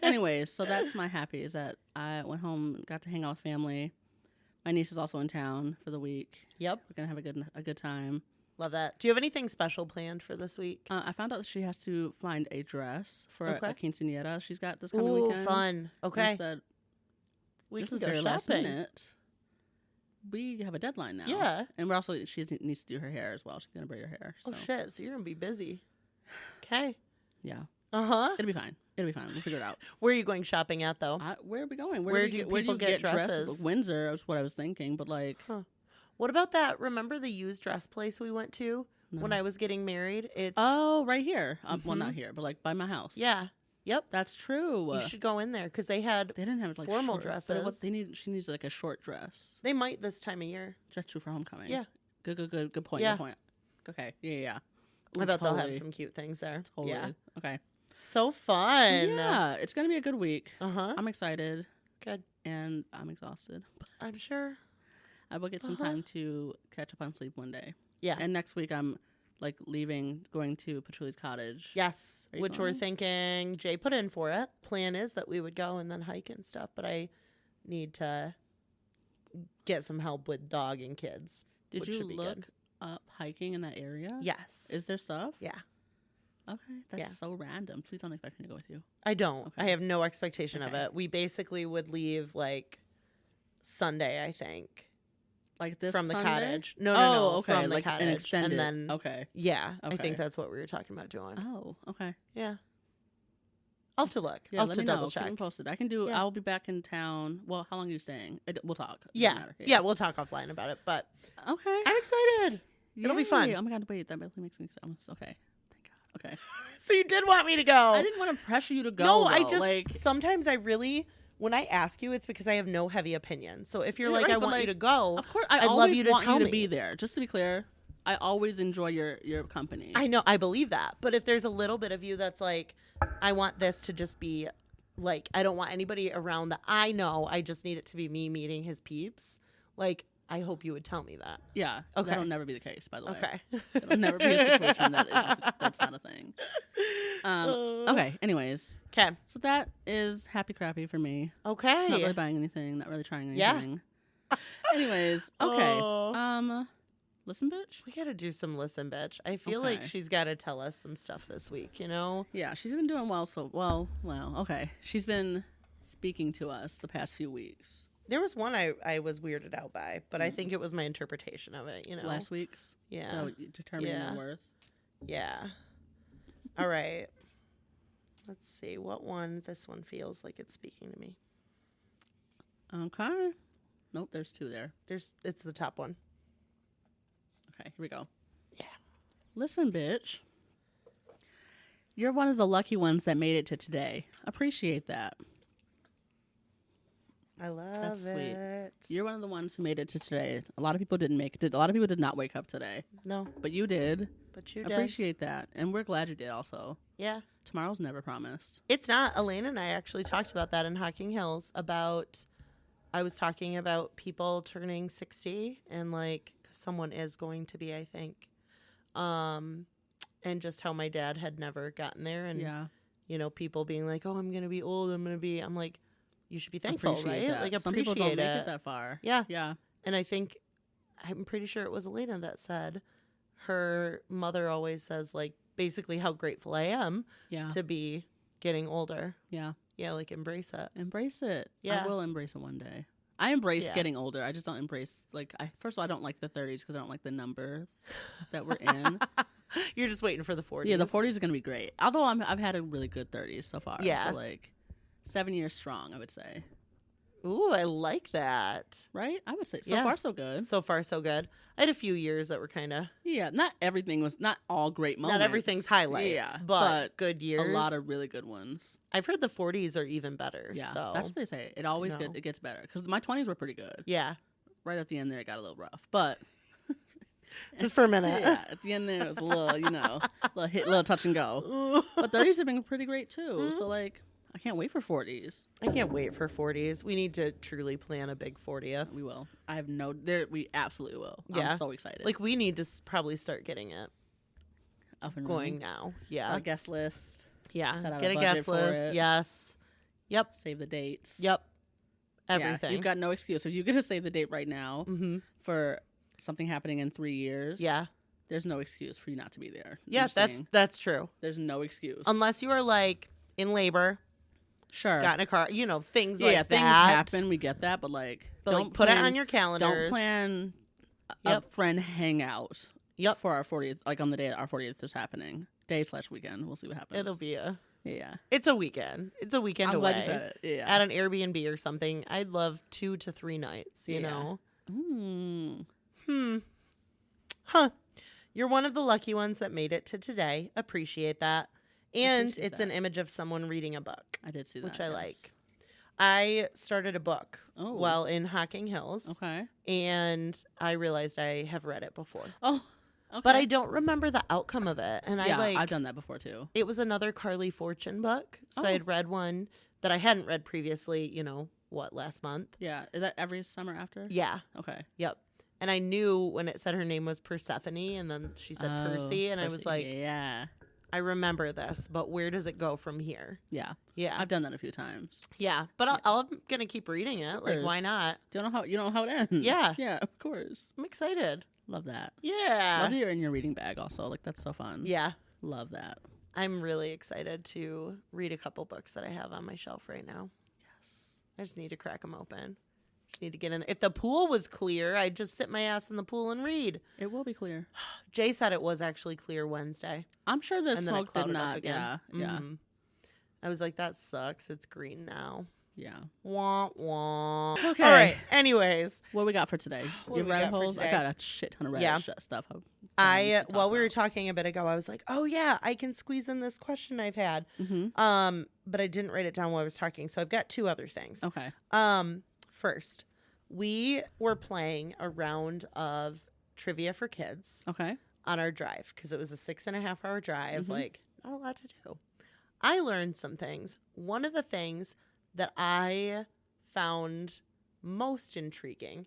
Anyways, so that's my happy, is that I went home, got to hang out with family. My niece is also in town for the week. Yep. We're gonna have a good time. Love that. Do you have anything special planned for this week? I found out that she has to find a dress for a quinceañera she's got this coming weekend. Fun. Okay. And I said, this is very last minute. We have a deadline now. Yeah. And she needs to do her hair as well. She's going to braid her hair. So. Oh, shit. So you're going to be busy. Okay. Yeah. Uh-huh. It'll be fine. We'll figure it out. Where are you going shopping at, though? Where are we going? Where do people get dresses? Windsor is what I was thinking, but like... Huh. What about that? Remember the used dress place we went to when I was getting married? Oh, right here. Well, not here, but like by my house. Yeah. Yep. That's true. You should go in there because they didn't have like formal dresses. She needs like a short dress. They might this time of year. That's true for homecoming. Yeah. Good point. Yeah. Good point. Okay. Yeah. Ooh, I bet they'll have some cute things there. Totally. Yeah. Okay. So fun. So yeah, it's gonna be a good week. I'm excited. Good. And I'm exhausted. I'm sure. I will get some time to catch up on sleep one day. Yeah. And next week I'm like going to Pachuli's cottage. Yes. Which we're thinking Jay put in for it. Plan is that we would go and then hike and stuff, but I need to get some help with dog and kids. Did you look up hiking in that area? Yes. Is there stuff? Yeah. Okay. That's so random. Please don't expect me to go with you. I don't. Okay. I have no expectation of it. We basically would leave like Sunday, I think. Like this from the Sunday? cottage. No. Okay. From the like cottage. An extended. And then, yeah. Okay. I think that's what we were talking about doing. Oh, okay. Yeah. I'll have to look. Yeah, I'll have to double check. Keep me posted. I can do. Yeah. I'll be back in town. Well, how long are you staying? We'll talk. Yeah. We'll talk offline about it. But okay, I'm excited. Yay. It'll be fun. Oh my god! Wait, that really makes me excited. Okay. Thank God. Okay. So you did want me to go? I didn't want to pressure you to go. No, though. I just sometimes I really. When I ask you, it's because I have no heavy opinion. So if you're like, I want you to go, of course, I'd love you to tell me. To be there. Just to be clear, I always enjoy your company. I know, I believe that. But if there's a little bit of you that's like, I want this to just be like, I don't want anybody around that I know. I just need it to be me meeting his peeps. Like, I hope you would tell me that. Yeah. Okay. That'll never be the case, by the way. Okay. It'll never be a situation that's not a thing. Okay. Anyways. Okay. So that is happy crappy for me. Okay. Not really buying anything. Not really trying anything. Yeah. Anyways. Okay. Listen, bitch. We got to do some listen, bitch. I feel like she's got to tell us some stuff this week, you know? Yeah. She's been doing well. Well, okay. She's been speaking to us the past few weeks. There was one I was weirded out by, but I think it was my interpretation of it, you know. Last week's? Yeah. So determining your worth? Yeah. All right. Let's see. What one? This one feels like it's speaking to me. Okay. Nope, there's two there. It's the top one. Okay, here we go. Yeah. Listen, bitch. You're one of the lucky ones that made it to today. Appreciate that. I love That's sweet. it. You're one of the ones who made it to today. A lot of people didn't make it. A lot of people did not wake up today. No. But you did. But you did. Appreciate that. And we're glad you did also. Yeah. Tomorrow's never promised. It's not. Elena and I actually talked about that in Hocking Hills I was talking about people turning 60 and like, 'cause someone is going to be, I think. And just how my dad had never gotten there. And, you know, people being like, oh, I'm going to be old. I'm like, you should be thankful, appreciate right? that. Like, some appreciate people don't make it that far. Yeah. Yeah. And I'm pretty sure it was Elena that said her mother always says, like, basically how grateful I am to be getting older. Yeah. Yeah, like, embrace it. Embrace it. Yeah. I will embrace it one day. I embrace getting older. I just don't embrace, like, first of all, I don't like the 30s because I don't like the numbers that we're in. You're just waiting for the 40s. Yeah, the 40s are going to be great. Although I've had a really good 30s so far. Yeah. So, like, 7 years strong, I would say. Ooh, I like that. Right? I would say so far so good. So far so good. I had a few years that were kind of... Yeah, not all great moments. Not everything's highlights, yeah, but good years. A lot of really good ones. I've heard the 40s are even better. Yeah, so. that's what they say. It always it gets better. Because my 20s were pretty good. Yeah. Right at the end there, it got a little rough. But... just for a minute. Yeah, at the end there, it was a little, little touch and go. But 30s have been pretty great, too. Mm-hmm. So, like... I can't wait for 40s. I can't wait for 40s. We need to truly plan a big 40th. We will. We absolutely will. Yeah. I'm so excited. Like, we need to probably start getting it up and going running. now. Yeah. Our guest list. Yeah. Set out Get a guest list. Yes. Yep. Save the dates. Yep. Everything. Yeah, you've got no excuse. If you get to save the date right now for something happening in 3 years, there's no excuse for you not to be there. Yeah, that's true. There's no excuse. Unless you are, like, in labor. Sure. Got in a car, things like that. Yeah, things happen. We get that, but don't put it on your calendars. Don't plan a friend hangout. Yep. For our 40th, like on the day our 40th is happening, day/weekend. We'll see what happens. It'll be yeah. It's a weekend. It's a weekend I'm away. glad you said it. Yeah. At an Airbnb or something. I'd love 2 to 3 nights. You know. Huh. You're one of the lucky ones that made it to today. Appreciate that. And it's an image of someone reading a book. I did see that. Which I like. I started a book while in Hocking Hills. Okay. And I realized I have read it before. Oh, okay. But I don't remember the outcome of it. And I've done that before too. It was another Carly Fortune book. So I had read one that I hadn't read previously, last month. Yeah. Is that every summer after? Yeah. Okay. Yep. And I knew when it said her name was Persephone and then she said Percy. And I was like, yeah. I remember this, but where does it go from here? Yeah. Yeah. I've done that a few times. Yeah. But I'm going to keep reading it. Like, why not? You don't know how it ends. Yeah. Yeah, of course. I'm excited. Love that. Yeah. Love that you're in your reading bag also. Like, that's so fun. Yeah. Love that. I'm really excited to read a couple books that I have on my shelf right now. Yes. I just need to crack them open. Just need to get in there. If the pool was clear, I'd just sit my ass in the pool and read. It will be clear. Jay said it was actually clear Wednesday. I'm sure the smoke did not. Yeah. Yeah. I was like, that sucks. It's green now. Yeah. Wah, wah. Okay. All right. Anyways. What we got for today? Your rabbit holes? I got a shit ton of rabbit stuff. While we were talking a bit ago, I was like, oh, yeah, I can squeeze in this question I've had. But I didn't write it down while I was talking. So I've got 2 other things. Okay. First, we were playing a round of trivia for kids Okay. on our drive because it was a 6.5 hour drive. Mm-hmm. Like, not a lot to do. I learned some things. One of the things that I found most intriguing,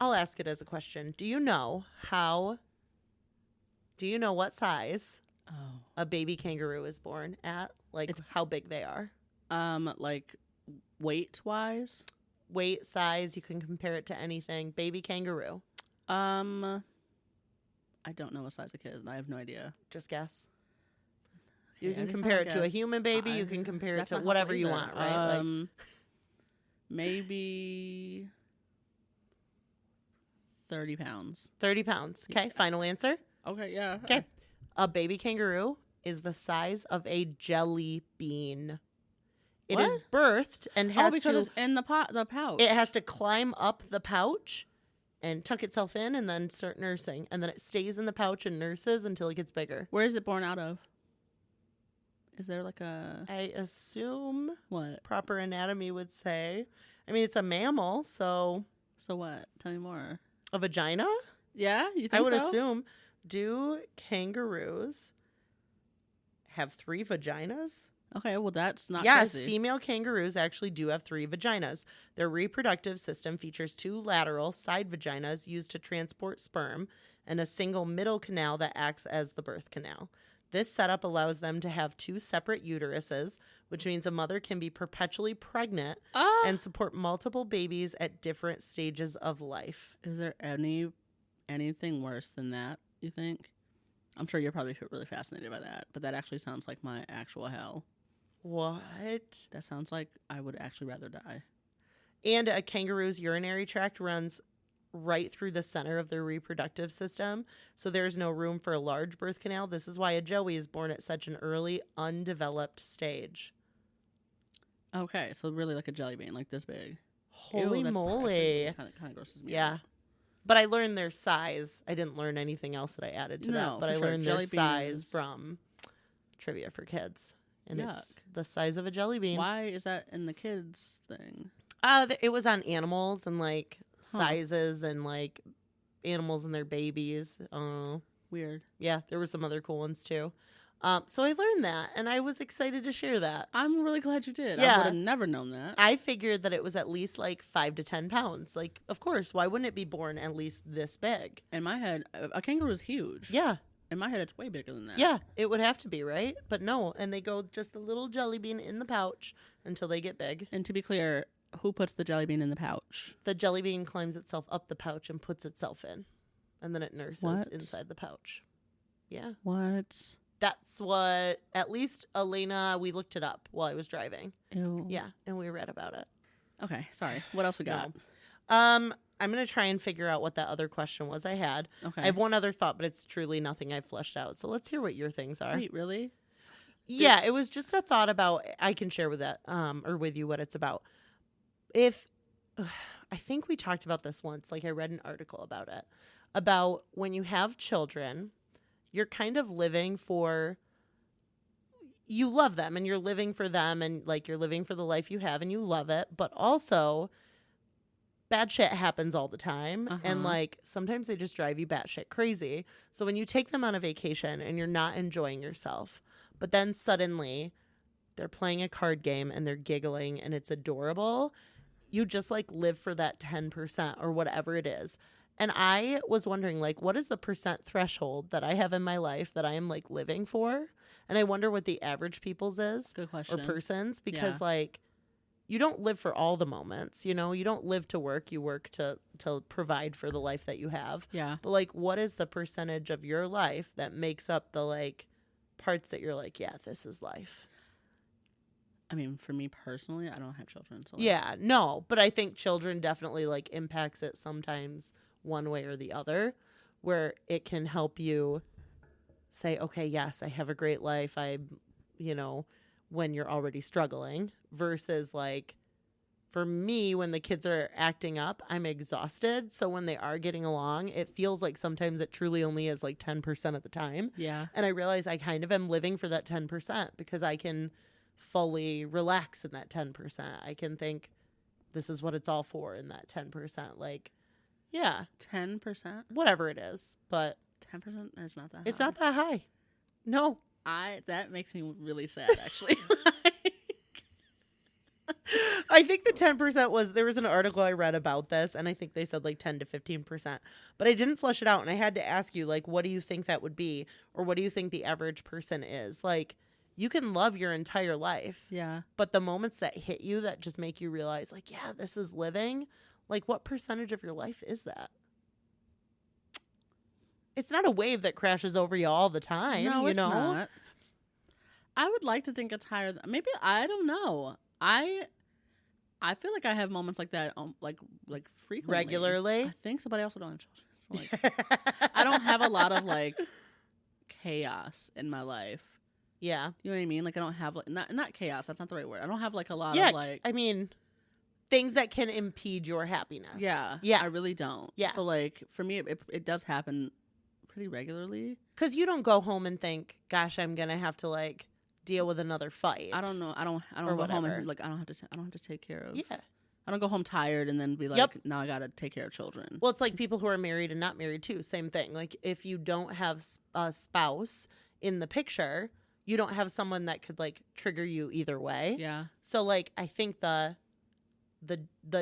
I'll ask it as a question. Do you know what size a baby kangaroo is born at? Like, how big they are? Like weight-wise? Weight, size, you can compare it to anything. Baby kangaroo. I don't know what size a kid is. I have no idea. Just guess. Okay, You can compare it to a human baby. You can compare it to whatever you want, right? Maybe 30 pounds. 30 pounds. Okay, final answer. Okay, yeah. Okay. A baby kangaroo is the size of a jelly bean. It is birthed and has because it's in the pouch. It has to climb up the pouch and tuck itself in and then start nursing. And then it stays in the pouch and nurses until it gets bigger. Where is it born out of? Is there like a... I assume What? proper anatomy would say. I mean, it's a mammal, so... So what? Tell me more. A vagina? Yeah? You think I would so? assume. Do kangaroos have 3 vaginas? Okay, well, that's not Yes, crazy. female kangaroos actually do have 3 vaginas. Their reproductive system features 2 lateral side vaginas used to transport sperm and a single middle canal that acts as the birth canal. This setup allows them to have 2 separate uteruses, which means a mother can be perpetually pregnant and support multiple babies at different stages of life. Is there anything worse than that, you think? I'm sure you're probably really fascinated by that, but that actually sounds like my actual hell. What? That sounds like I would actually rather die. And a kangaroo's urinary tract runs right through the center of their reproductive system, so there's no room for a large birth canal. This is why a joey is born at such an early, undeveloped stage. Okay, so really like a jelly bean, like this big. Holy moly. Kind of grosses me Yeah. out. But I learned their size. I didn't learn anything else that I added to that, but I learned their size from Trivia for Kids. And it's the size of a jelly bean. Why is that in the kids thing? It was on animals and like sizes and like animals and their babies. Weird. Yeah, there were some other cool ones too. So I learned that, and I was excited to share that. I'm really glad you did. Yeah. I would have never known that. I figured that it was at least like 5 to 10 pounds. Like, of course, why wouldn't it be born at least this big? In my head, a kangaroo is huge. Yeah. In my head, it's way bigger than that. Yeah, it would have to be, right? But no, and they go just a little jelly bean in the pouch until they get big. And to be clear, who puts the jelly bean in the pouch? The jelly bean climbs itself up the pouch and puts itself in. And then it nurses inside the pouch. Yeah. What? That's what, at least Elena, we looked it up while I was driving. Ew. Yeah, and we read about it. Okay, sorry. What else we got? No. I'm going to try and figure out what that other question was I had. Okay. I have one other thought, but it's truly nothing I've fleshed out. So let's hear what your things are. Wait, really? Yeah, it was just a thought about, I can share with that, or with you what it's about. I think we talked about this once, like I read an article about it, about when you have children, you're kind of living for, you love them and you're living for them and like you're living for the life you have and you love it, but also bad shit happens all the time. And like sometimes they just drive you batshit crazy. So when you take them on a vacation and you're not enjoying yourself, but then suddenly they're playing a card game and they're giggling and it's adorable, you just like live for that 10% or whatever it is. And I was wondering, like, what is the percent threshold that I have in my life that I am like living for? And I wonder what the average people's is. Good question. Or person's, because like you don't live for all the moments, you know, you don't live to work, you work to provide for the life that you have. Yeah. But like, what is the percentage of your life that makes up the like parts that you're like, yeah, this is life? I mean, for me personally, I don't have children. So Yeah, no, but I think children definitely like impacts it sometimes one way or the other, where it can help you say, okay, yes, I have a great life. When you're already struggling, versus like for me, when the kids are acting up, I'm exhausted. So when they are getting along, it feels like sometimes it truly only is like 10% of the time. Yeah. And I realize I kind of am living for that 10% because I can fully relax in that 10%. I can think this is what it's all for in that 10%. Like, Yeah. 10%? Whatever it is. But 10% is not that high. it's not that high. No. That makes me really sad, actually. I think the 10% was, there was an article I read about this, and I think they said like 10 to 15%. But I didn't flesh it out, and I had to ask you, like, what do you think that would be? Or what do you think the average person is? Like, you can love your entire life. Yeah. But the moments that hit you that just make you realize, like, yeah, this is living, like, what percentage of your life is that? It's not a wave that crashes over you all the time. No, it's know? not. I would like to think it's higher. Maybe, I don't know. I feel like I have moments like that, like frequently. Regularly? I think so, but I also don't have children. So like, I don't have a lot of like chaos in my life. Yeah. You know what I mean? Like I don't have like not chaos. That's not the right word. I don't have like a lot Yeah, of like. I mean, things that can impede your happiness. Yeah. Yeah. I really don't. Yeah. So like for me, it does happen pretty regularly. Because you don't go home and think, gosh, I'm gonna have to like deal with another fight. I don't know. I don't go home and like I don't have to take care of. Yeah. I don't go home tired and then be like, now I gotta take care of children. Well, it's like people who are married and not married too. Same thing. Like if you don't have a spouse in the picture, you don't have someone that could like trigger you either way. Yeah. So like I think the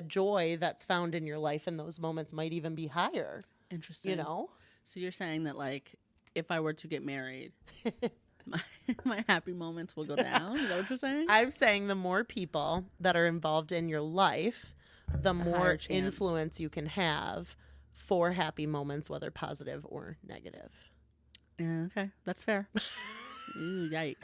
joy that's found in your life in those moments might even be higher. Interesting. You know? So you're saying that like if I were to get married, my happy moments will go down? Is that what you're saying? I'm saying the more people that are involved in your life, the more chance. influence you can have for happy moments, whether positive or negative. Yeah, okay. That's fair. Ooh, yikes.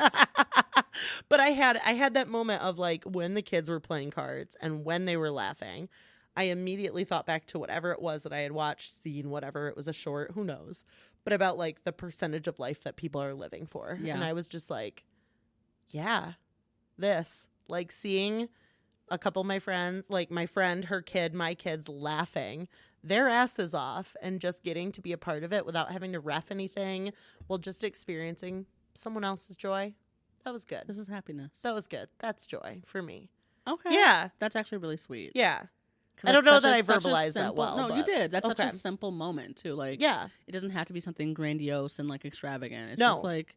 But I had that moment of like when the kids were playing cards and when they were laughing, I immediately thought back to whatever it was that I had watched, seen, whatever. It was a short, who knows. But about like the percentage of life that people are living for. Yeah. And I was just like, yeah, this. Like seeing a couple of my friends, like my friend, her kid, my kids laughing their asses off and just getting to be a part of it without having to ref anything. Well, just experiencing someone else's joy. That was good. This is happiness. That was good. That's joy for me. Okay. Yeah. That's actually really sweet. Yeah. I don't know that I verbalized that simple, well. No, you but did. That's okay. such a simple moment too. Like, yeah, it doesn't have to be something grandiose and like extravagant. It's No. just like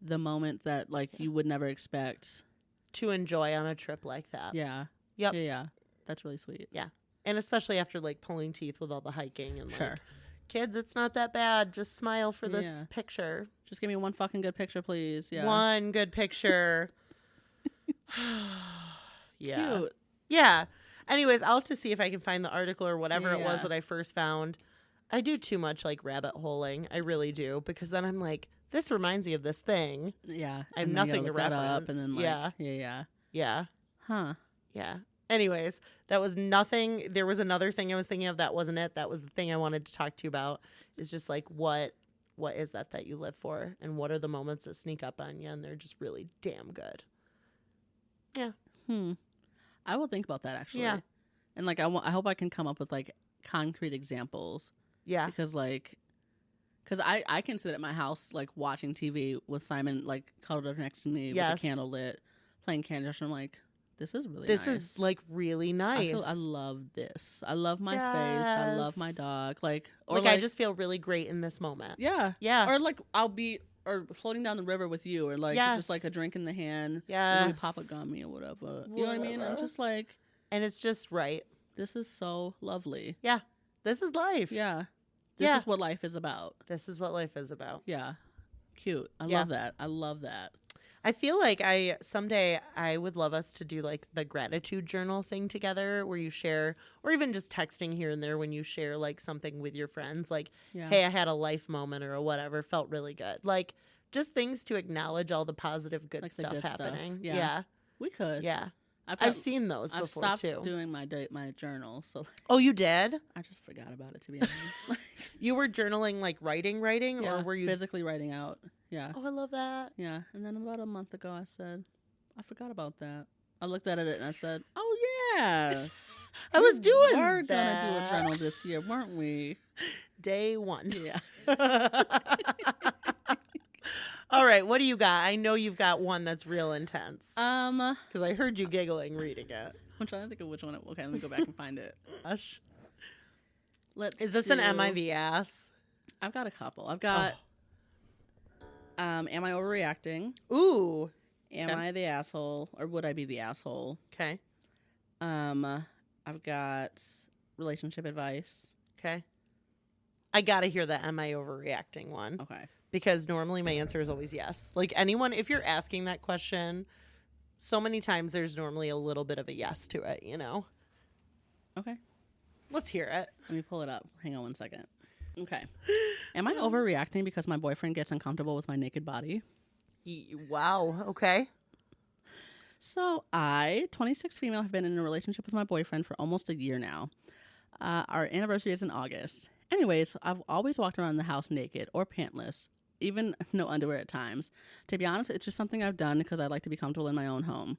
the moment that like you would never expect to enjoy on a trip like that. Yeah. Yep. Yeah. That's really sweet. Yeah. And especially after like pulling teeth with all the hiking and Sure. like, kids, it's not that bad. Just smile for this Yeah. picture. Just give me one fucking good picture, please. Yeah. One good picture. Yeah. Cute. Yeah. Anyways, I'll have to see if I can find the article or whatever it was Yeah. that I first found. I do too much like rabbit holing. I really do. Because then I'm like, this reminds me of this thing. Yeah. I have And then you nothing gotta to look that up reference. and then like, Yeah. Yeah. Yeah. Huh. Yeah. Anyways, that was nothing. There was another thing I was thinking of. That wasn't it. That was the thing I wanted to talk to you about. Is just like what is that you live for, and what are the moments that sneak up on you, and they're just really damn good. Yeah. I will think about that actually. Yeah. And like I hope I can come up with like concrete examples. Yeah. Because I can sit at my house like watching TV with Simon like cuddled up next to me with a candle lit, playing Candy Crush. And I'm like, this is really This nice. is like really nice. I love this. I love my space. I love my dog. Like I just feel really great in this moment. Yeah. Yeah. Or like I'll be floating down the river with you, or like just like a drink in the hand. Yeah. We pop a gummy or whatever. You know what I mean? And just like, and it's just right. this is so lovely. Yeah. This is life. Yeah. This is what life is about. This is what life is about. Yeah. Cute. I love that. I love that. I feel like someday I would love us to do like the gratitude journal thing together, where you share, or even just texting here and there when you share like something with your friends, like, hey, I had a life moment or whatever, felt really good. Like just things to acknowledge all the positive good Like the stuff good stuff. happening. Yeah. Yeah. We could. Yeah. I've I've seen those I've before stopped too. doing my journal, so like, Oh, you did? I just forgot about it, to be honest. You were journaling like writing, Yeah, or were you physically writing out? Yeah. Oh, I love that. Yeah. And then about a month ago, I said, I forgot about that. I looked at it and I said, oh, yeah. I was doing We're going to that. do a journal this year, weren't we? Day one. Yeah. All right, what do you got? I know you've got one that's real intense. I'm Because I heard you giggling reading it. trying to think of which one. Okay, let me go back and find it. Gosh. Is this an MIV ass? I've got a couple. I've got, am I overreacting? Ooh. Am I the asshole, or would I be the asshole? Okay. I've got relationship advice. Okay. I gotta hear the am I overreacting one. Okay. Because normally my answer is always yes. Like anyone, if you're asking that question, so many times there's normally a little bit of a yes to it, you know? Okay. Let's hear it. Let me pull it up. Hang on 1 second. Okay. Am I overreacting because my boyfriend gets uncomfortable with my naked body? Wow. Okay. So I, 26 female, have been in a relationship with my boyfriend for almost a year now. Our anniversary is in August. Anyways, I've always walked around the house naked or pantless, even no underwear at times. To be honest, it's just something I've done because I like to be comfortable in my own home.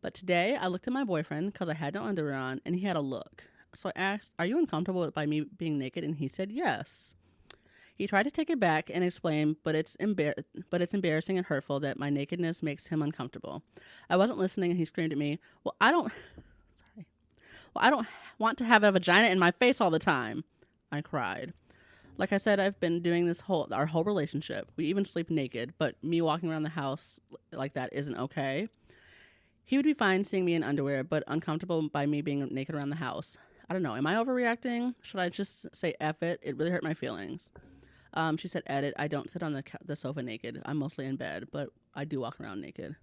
But today, I looked at my boyfriend because I had no underwear on, and he had a look. So I asked, "Are you uncomfortable by me being naked?" And he said yes. He tried to take it back and explain, but it's embarrassing and hurtful that my nakedness makes him uncomfortable. I wasn't listening, and he screamed at me, Well, I don't want to have a vagina in my face all the time." I cried. Like I said, I've been doing our whole relationship. We even sleep naked, but me walking around the house like that isn't okay. He would be fine seeing me in underwear, but uncomfortable by me being naked around the house. I don't know. Am I overreacting? Should I just say F it? It really hurt my feelings. She said, edit. I don't sit on the sofa naked. I'm mostly in bed, but I do walk around naked.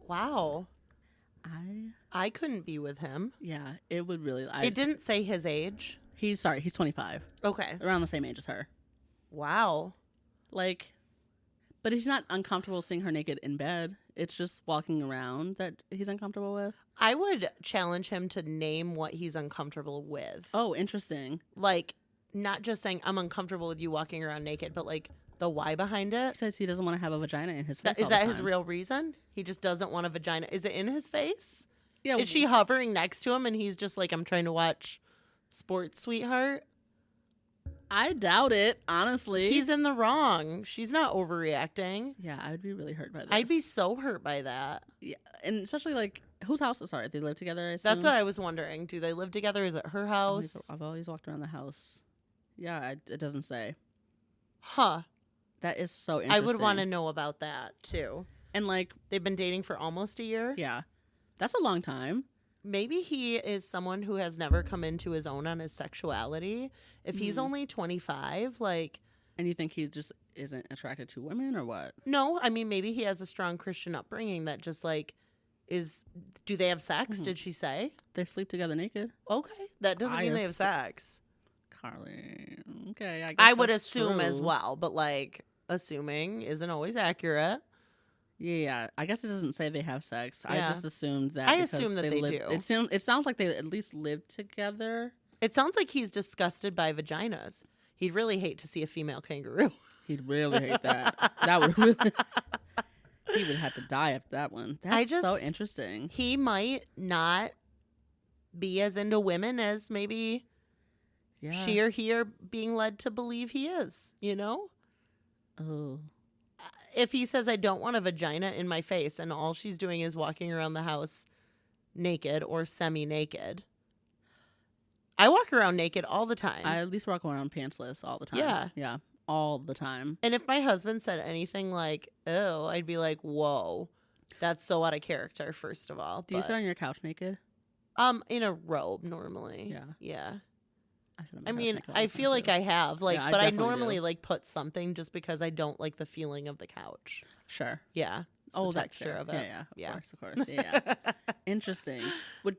Wow. I couldn't be with him. Yeah, it would really. It didn't say his age. He's 25. Okay. Around the same age as her. Wow. Like, but he's not uncomfortable seeing her naked in bed. It's just walking around that he's uncomfortable with. I would challenge him to name what he's uncomfortable with. Oh, interesting. Like, not just saying, I'm uncomfortable with you walking around naked, but like the why behind it. He says he doesn't want to have a vagina in his face. Is that his real reason? He just doesn't want a vagina. Is it in his face? Yeah. Is she hovering next to him and he's just like, I'm trying to watch sports, sweetheart? I doubt it, honestly. He's in the wrong. She's not overreacting. Yeah, I would be really hurt by this. I'd be so hurt by that. Yeah, and especially like, whose house? Sorry, they live together, I assume? That's what I was wondering. Do they live together? Is it her house? I've always walked around the house. Yeah, it doesn't say. Huh. That is so interesting. I would want to know about that, too. And like, they've been dating for almost a year? Yeah. That's a long time. Maybe he is someone who has never come into his own on his sexuality. If he's only 25, like... And you think he just isn't attracted to women or what? No, I mean, maybe he has a strong Christian upbringing that just, like, is... Do they have sex, did she say? They sleep together naked. Okay. That doesn't mean they have sex. Carly. Okay, I would assume true. As well, but, like, assuming isn't always accurate. Yeah, I guess it doesn't say they have sex. Yeah. I just assumed that. I assume that they do. It sounds like they at least live together. It sounds like he's disgusted by vaginas. He'd really hate to see a female kangaroo. He'd really hate that. That would really... He would have to die after that one. That's so interesting. He might not be as into women as maybe she or he are being led to believe he is, you know? Oh. If he says, I don't want a vagina in my face, and all she's doing is walking around the house naked or semi-naked. I walk around naked all the time. I at least walk around pantsless all the time. Yeah. Yeah, all the time. And if my husband said anything like, oh, I'd be like, whoa, that's so out of character, first of all. Do you sit on your couch naked? In a robe, normally. Yeah. Yeah. I mean, I feel like I have, like, but I normally like put something just because I don't like the feeling of the couch. Sure. Yeah. The texture of it. Yeah. Of course. Yeah. Interesting. Would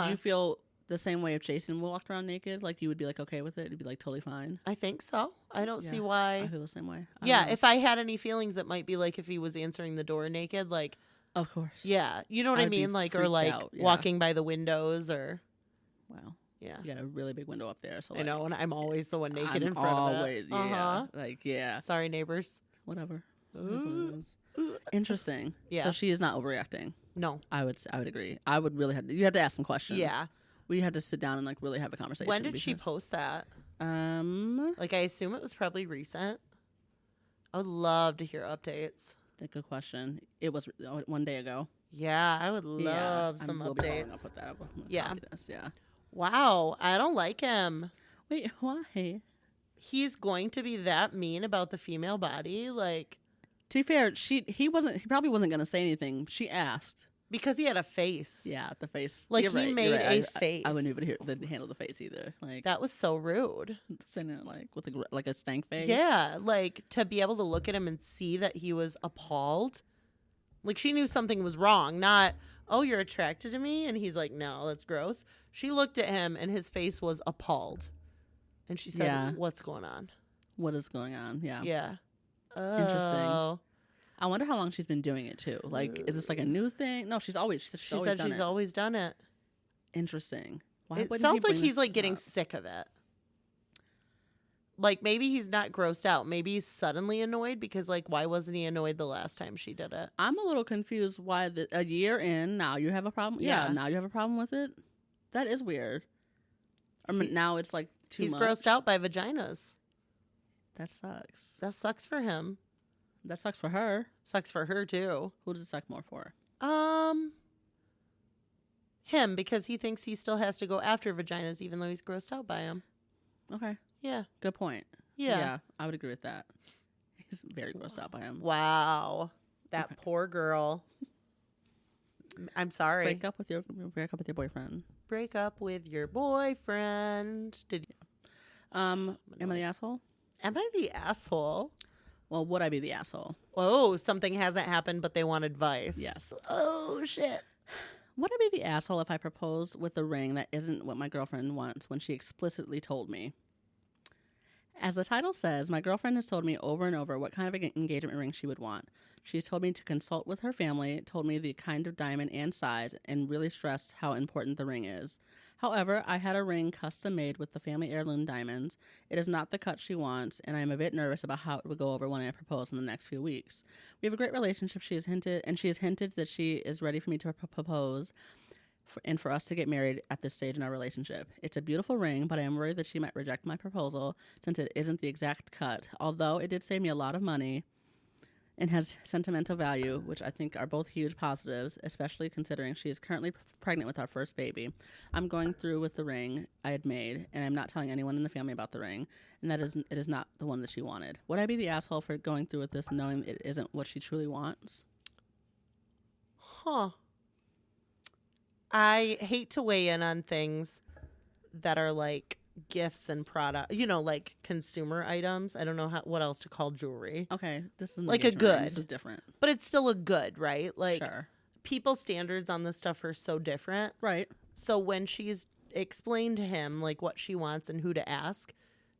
you feel the same way if Jason walked around naked? Like you would be like okay with it? You'd be like totally fine? I think so. I don't see why. I feel the same way. If I had any feelings, it might be like if he was answering the door naked, like. Of course. Yeah. You know what I mean? Like, or like walking by the windows or. Wow. Yeah. You got a really big window up there. So I know, and I'm always the one naked in front of it. Yeah. Like, yeah. Sorry, neighbors. Whatever. Interesting. Yeah. So she is not overreacting. No. I would agree. I would really you have to ask some questions. Yeah. We had to sit down and like really have a conversation. When did she post that? Like, I assume it was probably recent. I would love to hear updates. Good question. It was 1 day ago. Yeah, I would love some we'll updates. Be following up with that. Yeah. Wow, I don't like him. Wait, why? He's going to be that mean about the female body, like, To be fair, he probably wasn't gonna say anything. She asked. because he had a face. Yeah, the face. Like, You're he right, made you're right. a face. I wouldn't even handle the face either. Like That was so rude. saying it like with a stank face. Yeah, like, to be able to look at him and see that he was appalled. Like, she knew something was wrong, not, oh, you're attracted to me? And he's like, no, that's gross. She looked at him, and his face was appalled. And she said, Yeah. what's going on? What is going on? Yeah. Yeah. Interesting. I wonder how long she's been doing it too. Like, is this like a new thing? No, she's always. She said she's always done it. Interesting. Why It wouldn't sounds he like bring he's this like getting up? sick of it. Like, maybe he's not grossed out. Maybe he's suddenly annoyed because, like, why wasn't he annoyed the last time she did it? I'm a little confused. Why a year in now you have a problem? Yeah. Now you have a problem with it. That is weird. I mean, now it's like too He's much. grossed out by vaginas. That sucks. That sucks for him. That sucks for her. Sucks for her too. Who does it suck more for? Him, because he thinks he still has to go after vaginas even though he's grossed out by them. Okay. Yeah. Good point. Yeah. I would agree with that. He's very grossed out by him. Wow. That poor girl. I'm sorry. Break up with your boyfriend. Break up with your boyfriend. Am I the asshole? Am I the asshole? Well, would I be the asshole? Oh, something hasn't happened, but they want advice. Yes. Oh, shit. Would I be the asshole if I proposed with a ring that isn't what my girlfriend wants when she explicitly told me? As the title says, my girlfriend has told me over and over what kind of engagement ring she would want. She told me to consult with her family, told me the kind of diamond and size, and really stressed how important the ring is. However, I had a ring custom made with the family heirloom diamonds. It is not the cut she wants, and I am a bit nervous about how it would go over when I propose in the next few weeks. We have a great relationship. She has hinted that she is ready for me to propose and for us to get married at this stage in our relationship. It's a beautiful ring, but I am worried that she might reject my proposal since it isn't the exact cut. Although it did save me a lot of money and has sentimental value, which I think are both huge positives, especially considering she is currently pregnant with our first baby. I'm going through with the ring I had made, and I'm not telling anyone in the family about the ring, and it is not the one that she wanted. Would I be the asshole for going through with this knowing it isn't what she truly wants? Huh. I hate to weigh in on things that are like gifts and product, like consumer items. I don't know what else to call jewelry. Okay, this is like a good. This is different. But it's still a good, right? Like, sure. People's standards on this stuff are so different. Right. So when she's explained to him like what she wants and who to ask,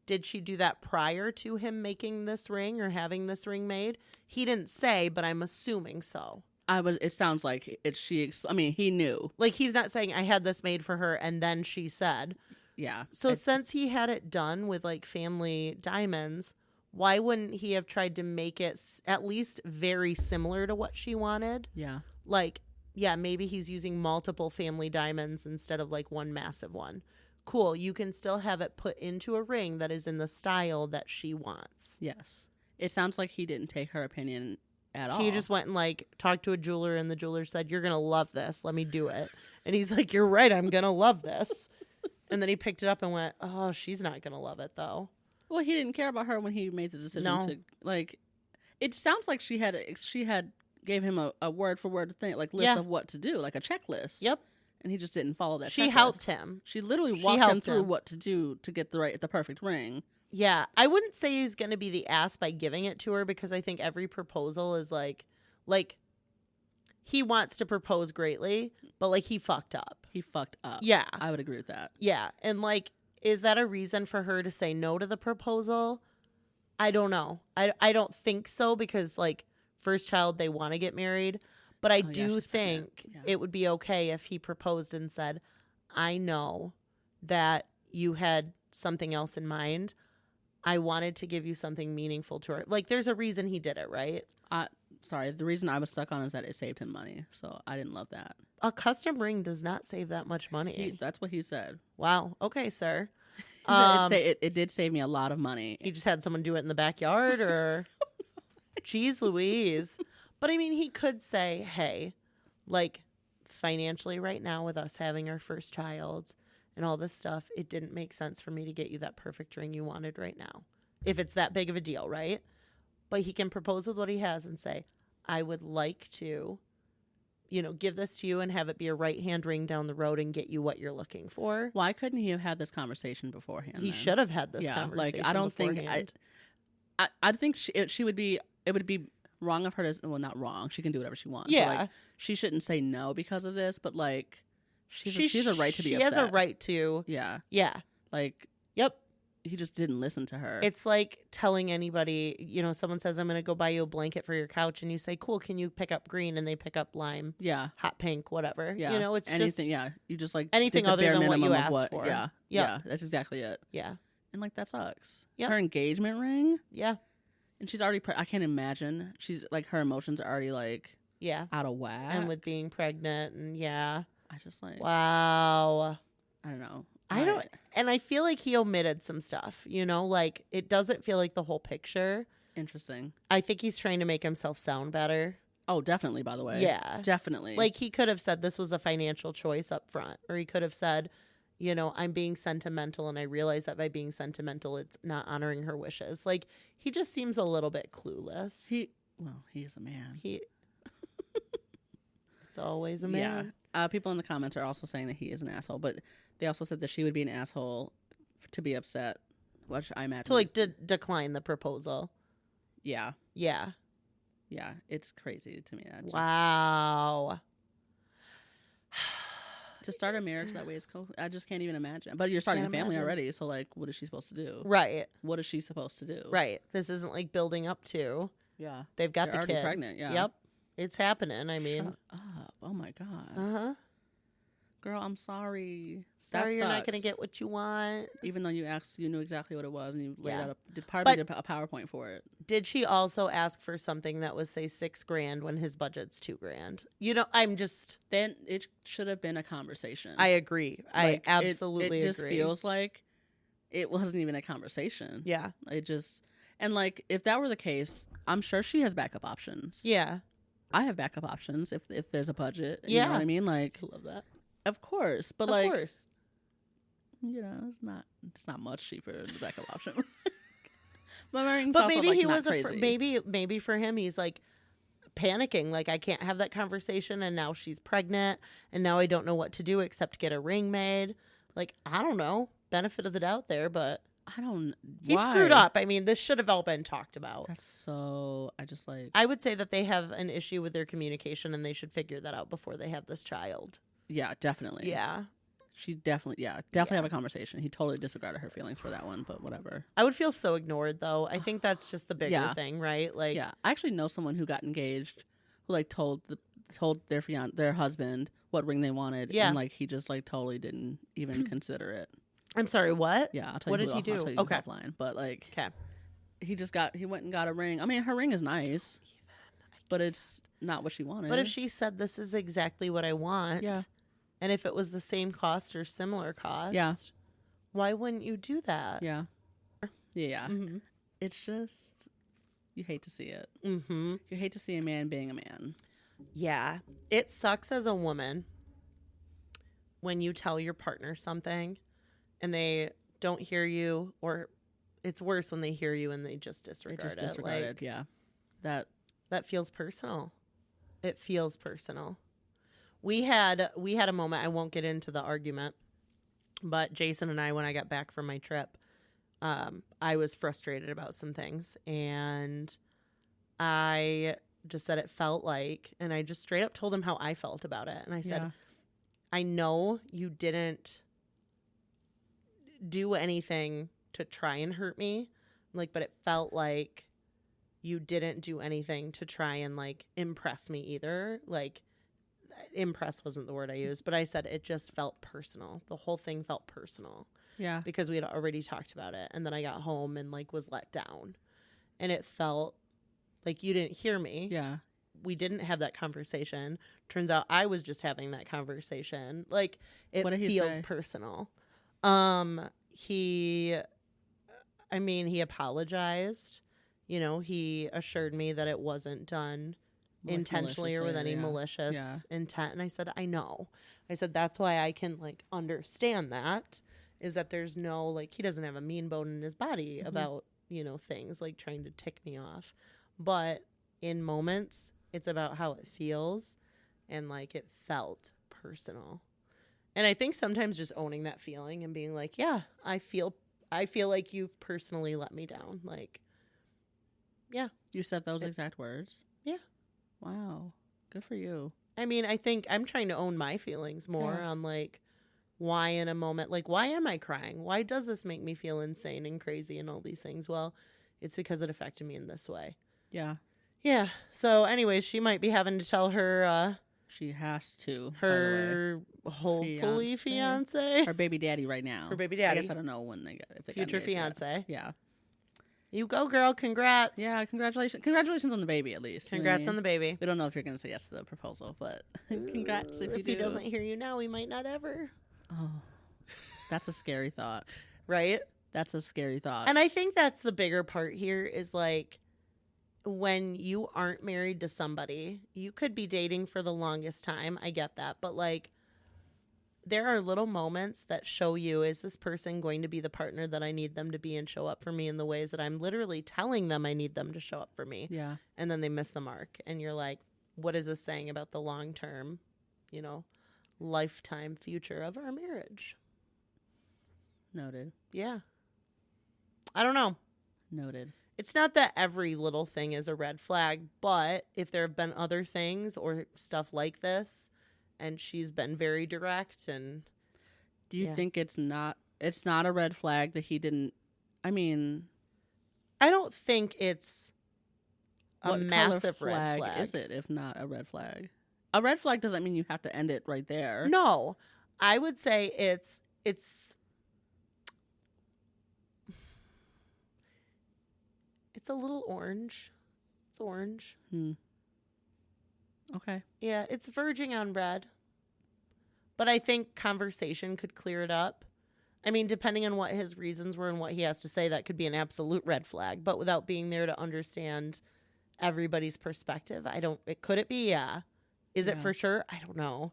did she do that prior to him making this ring or having this ring made? He didn't say, but I'm assuming so. It sounds like it. He knew. Like, he's not saying I had this made for her and then she said. Yeah. So since he had it done with like family diamonds, why wouldn't he have tried to make it at least very similar to what she wanted? Yeah. Like, yeah, maybe he's using multiple family diamonds instead of like one massive one. Cool. You can still have it put into a ring that is in the style that she wants. Yes. It sounds like he didn't take her opinion at all. He just went and like talked to a jeweler, and the jeweler said, "You're going to love this. Let me do it." And he's like, "You're right. I'm going to love this." And then he picked it up and went, "Oh, she's not going to love it though." Well, he didn't care about her when he made the decision to like. It sounds like she had gave him a word for word thing, like list of what to do, like a checklist. Yep. And he just didn't follow that. She checklist. helped him. She literally walked him through what to do to get the perfect ring. Yeah, I wouldn't say he's going to be the ass by giving it to her, because I think every proposal is like he wants to propose greatly, but like he fucked up. He fucked up. Yeah. I would agree with that. Yeah. And like, is that a reason for her to say no to the proposal? I don't know. I don't think so, because like first child, they want to get married. But I do think it would be okay if he proposed and said, "I know that you had something else in mind. I wanted to give you something meaningful to her." Like, there's a reason he did it, right? Sorry, the reason I was stuck on is that it saved him money. So I didn't love that. A custom ring does not save that much money. That's what he said. Wow. Okay, sir. It did save me a lot of money. He just had someone do it in the backyard, or geez Louise. But I mean, he could say, "Hey, like financially right now with us having our first child and all this stuff, it didn't make sense for me to get you that perfect ring you wanted right now. If it's that big of a deal, right? But he can propose with what he has and say, I would like to, give this to you and have it be a right-hand ring down the road and get you what you're looking for. Why couldn't he have had this conversation beforehand? He should have had this conversation. Like, I don't beforehand. think I think she would be. It would be wrong of her to. Well, not wrong. She can do whatever she wants. Yeah, but, like, she shouldn't say no because of this. But like, she's a right to be upset. She has a right to. Yeah. Yeah. Like. Yep. He just didn't listen to her. It's like telling anybody, someone says, I'm going to go buy you a blanket for your couch. And you say, cool, can you pick up green? And they pick up lime. Yeah. Hot pink, whatever. Yeah. It's anything. Just. Yeah. You just like. Anything other than what you asked for. Yeah. Yep. Yeah. That's exactly it. Yeah. And like, that sucks. Yep. Her engagement ring. Yeah. And she's already, I can't imagine. She's like, her emotions are already like. Yeah. Out of whack. And with being pregnant and yeah. I just like. Wow. I don't know. And I feel like he omitted some stuff, like it doesn't feel like the whole picture. Interesting. I think he's trying to make himself sound better. Oh, definitely, by the way. Yeah. Definitely. Like he could have said this was a financial choice up front, or he could have said, I'm being sentimental and I realize that by being sentimental, it's not honoring her wishes. Like he just seems a little bit clueless. He is a man. It's always a man. Yeah. People in the comments are also saying that he is an asshole, but they also said that she would be an asshole to be upset, which I imagine to decline the proposal. Yeah. Yeah. Yeah. It's crazy to me. Wow. To start a marriage that way is cool. I just can't even imagine. But you're starting a family already, so like, what is she supposed to do? Right. What is she supposed to do? Right. This isn't like building up to. Yeah. They've got They're the already kid. Pregnant. Yeah. Yep. It's happening. I mean. Shut up. Oh my God. Uh-huh. Girl, I'm sorry. Sorry you're not going to get what you want. Even though you knew exactly what it was and you laid out a PowerPoint for it. Did she also ask for something that was, say, $6,000 when his budget's $2,000? I'm just. Then it should have been a conversation. I agree. Like, I absolutely agree. It just feels like it wasn't even a conversation. Yeah. And like, if that were the case, I'm sure she has backup options. Yeah. I have backup options if there's a budget. Yeah. You know what I mean? Like, I love that. Of course. But of course. It's not much cheaper than the backup option. But maybe he was crazy. maybe for him he's like panicking, like I can't have that conversation and now she's pregnant and now I don't know what to do except get a ring made. Like, I don't know. Benefit of the doubt there, but he screwed up. I mean, this should have all been talked about. I would say that they have an issue with their communication and they should figure that out before they have this child. Yeah, definitely. Yeah. She definitely have a conversation. He totally disregarded her feelings for that one, but whatever. I would feel so ignored though. I think that's just the bigger thing, right? Like, yeah, I actually know someone who got engaged, who like told their husband what ring they wanted, and like he just like totally didn't even consider it. I'm sorry, what? Yeah, I'll tell what you. What did he do? I'll tell you offline, but like, okay, he went and got a ring. I mean, her ring is nice, but it's not what she wanted. But if she said this is exactly what I want, yeah. And if it was the same cost or similar cost, yeah, why wouldn't you do that? Yeah. Yeah. Mm-hmm. It's just, you hate to see it. Mm-hmm. You hate to see a man being a man. Yeah. It sucks as a woman when you tell your partner something and they don't hear you, or it's worse when they hear you and they just disregard it. Just disregarded, like, yeah. That feels personal. It feels personal. We had a moment, I won't get into the argument, but Jason and I, when I got back from my trip, I was frustrated about some things, and I just said it felt like, and I just straight up told him how I felt about it. And I said, I know you didn't do anything to try and hurt me, like, but it felt like you didn't do anything to try and like impress me either. Like, impress wasn't the word I used, but I said it just felt personal. The whole thing felt personal. Yeah. Because we had already talked about it, and then I got home and like was let down. And it felt like you didn't hear me. Yeah. We didn't have that conversation. Turns out I was just having that conversation. Like, it feels personal. He apologized. You know, he assured me that it wasn't done intentionally or with any malicious intent. And I said, I know. I said, that's why I can like understand that, is that there's no, like, he doesn't have a mean bone in his body about, you know, things like trying to tick me off. But in moments, it's about how it feels, and like it felt personal. And I think sometimes just owning that feeling and being like, yeah, I feel like you've personally let me down. Like, yeah. You said those exact words? Yeah. Wow. Good for you. I mean, I think I'm trying to own my feelings more on like, why in a moment, like, why am I crying? Why does this make me feel insane and crazy and all these things? Well, it's because it affected me in this way. Yeah. Yeah. So anyways, she might be having to tell her, she has to, her hopefully fiance. Her baby daddy right now. Her baby daddy. I guess I don't know when they get it. If they future fiance. Yeah. You go, girl. Congrats. Yeah, congratulations. Congratulations on the baby, at least. Congrats on the baby. We don't know if you're going to say yes to the proposal, but congrats if you do. If he doesn't hear you now, he might not ever. Oh, that's a scary thought. Right? That's a scary thought. And I think that's the bigger part here is like, when you aren't married to somebody, you could be dating for the longest time. I get that. But like, there are little moments that show you, is this person going to be the partner that I need them to be and show up for me in the ways that I'm literally telling them I need them to show up for me? Yeah. And then they miss the mark. And you're like, what is this saying about the long-term, you know, lifetime future of our marriage? Noted. Yeah. I don't know. Noted. It's not that every little thing is a red flag, but if there have been other things or stuff like this, and she's been very direct, and do you think it's not a red flag that he didn't? I mean, I don't think it's a massive red flag. Is it if not a red flag? A red flag doesn't mean you have to end it right there. No, I would say it's a little orange. It's orange. Okay. Yeah, it's verging on red. But I think conversation could clear it up. I mean, depending on what his reasons were and what he has to say, that could be an absolute red flag. But without being there to understand everybody's perspective, could it be? Yeah. Is it for sure? I don't know.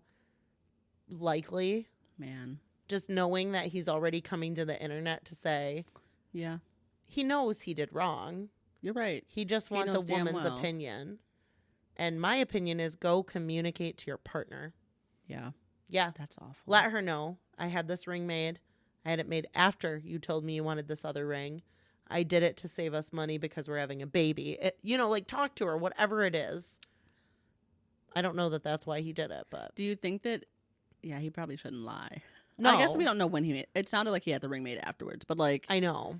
Likely. Man. Just knowing that he's already coming to the internet to say. Yeah. He knows he did wrong. You're right. He just wants a woman's opinion. And my opinion is go communicate to your partner. Yeah. Yeah. That's awful. Let her know. I had this ring made. I had it made after you told me you wanted this other ring. I did it to save us money because we're having a baby. Like talk to her, whatever it is. I don't know that that's why he did it, but. Do you think that, yeah, he probably shouldn't lie. No. I guess we don't know when he made it. It sounded like he had the ring made afterwards, but like. I know.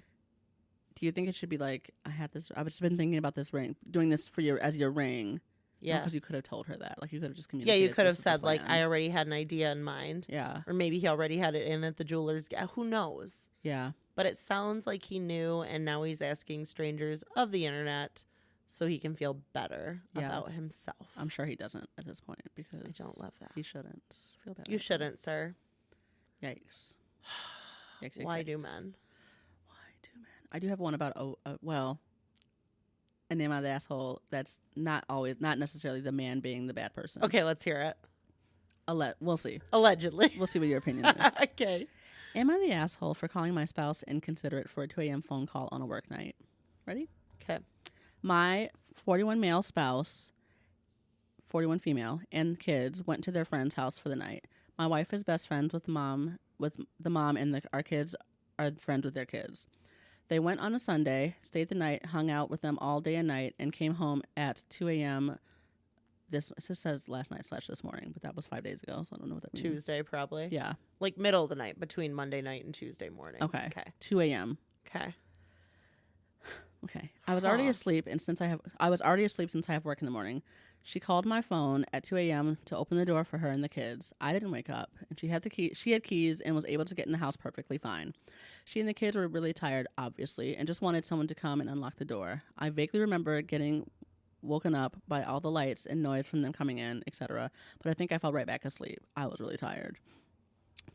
Do you think it should be like, I've just been thinking about this ring, doing this for as your ring. Yeah. Because you could have told her that. Like, you could have just communicated. Yeah, you could have said, like, I already had an idea in mind. Yeah. Or maybe he already had it in at the jeweler's. Who knows? Yeah. But it sounds like he knew, and now he's asking strangers of the internet so he can feel better about himself. I'm sure he doesn't at this point because I don't love that. He shouldn't feel bad. You shouldn't, sir. Yikes. Yikes. Why do men? I do have one about, a name on the asshole that's not necessarily the man being the bad person. Okay, let's hear it. We'll see. Allegedly. We'll see what your opinion is. Okay. Am I the asshole for calling my spouse inconsiderate for a 2 a.m. phone call on a work night? Ready? Okay. My 41 male spouse, 41 female, and kids went to their friend's house for the night. My wife is best friends with the mom, and our kids are friends with their kids. They went on a Sunday, stayed the night, hung out with them all day and night, and came home at 2 a.m. This says last night / this morning, but that was 5 days ago, so I don't know what that means. Tuesday, probably. Yeah. Like middle of the night, between Monday night and Tuesday morning. Okay. 2 a.m. Okay. I was already asleep, and since I have work in the morning. She called my phone at 2 a.m. to open the door for her and the kids. I didn't wake up, and she had keys and was able to get in the house perfectly fine. She and the kids were really tired, obviously, and just wanted someone to come and unlock the door. I vaguely remember getting woken up by all the lights and noise from them coming in, etc., but I think I fell right back asleep. I was really tired.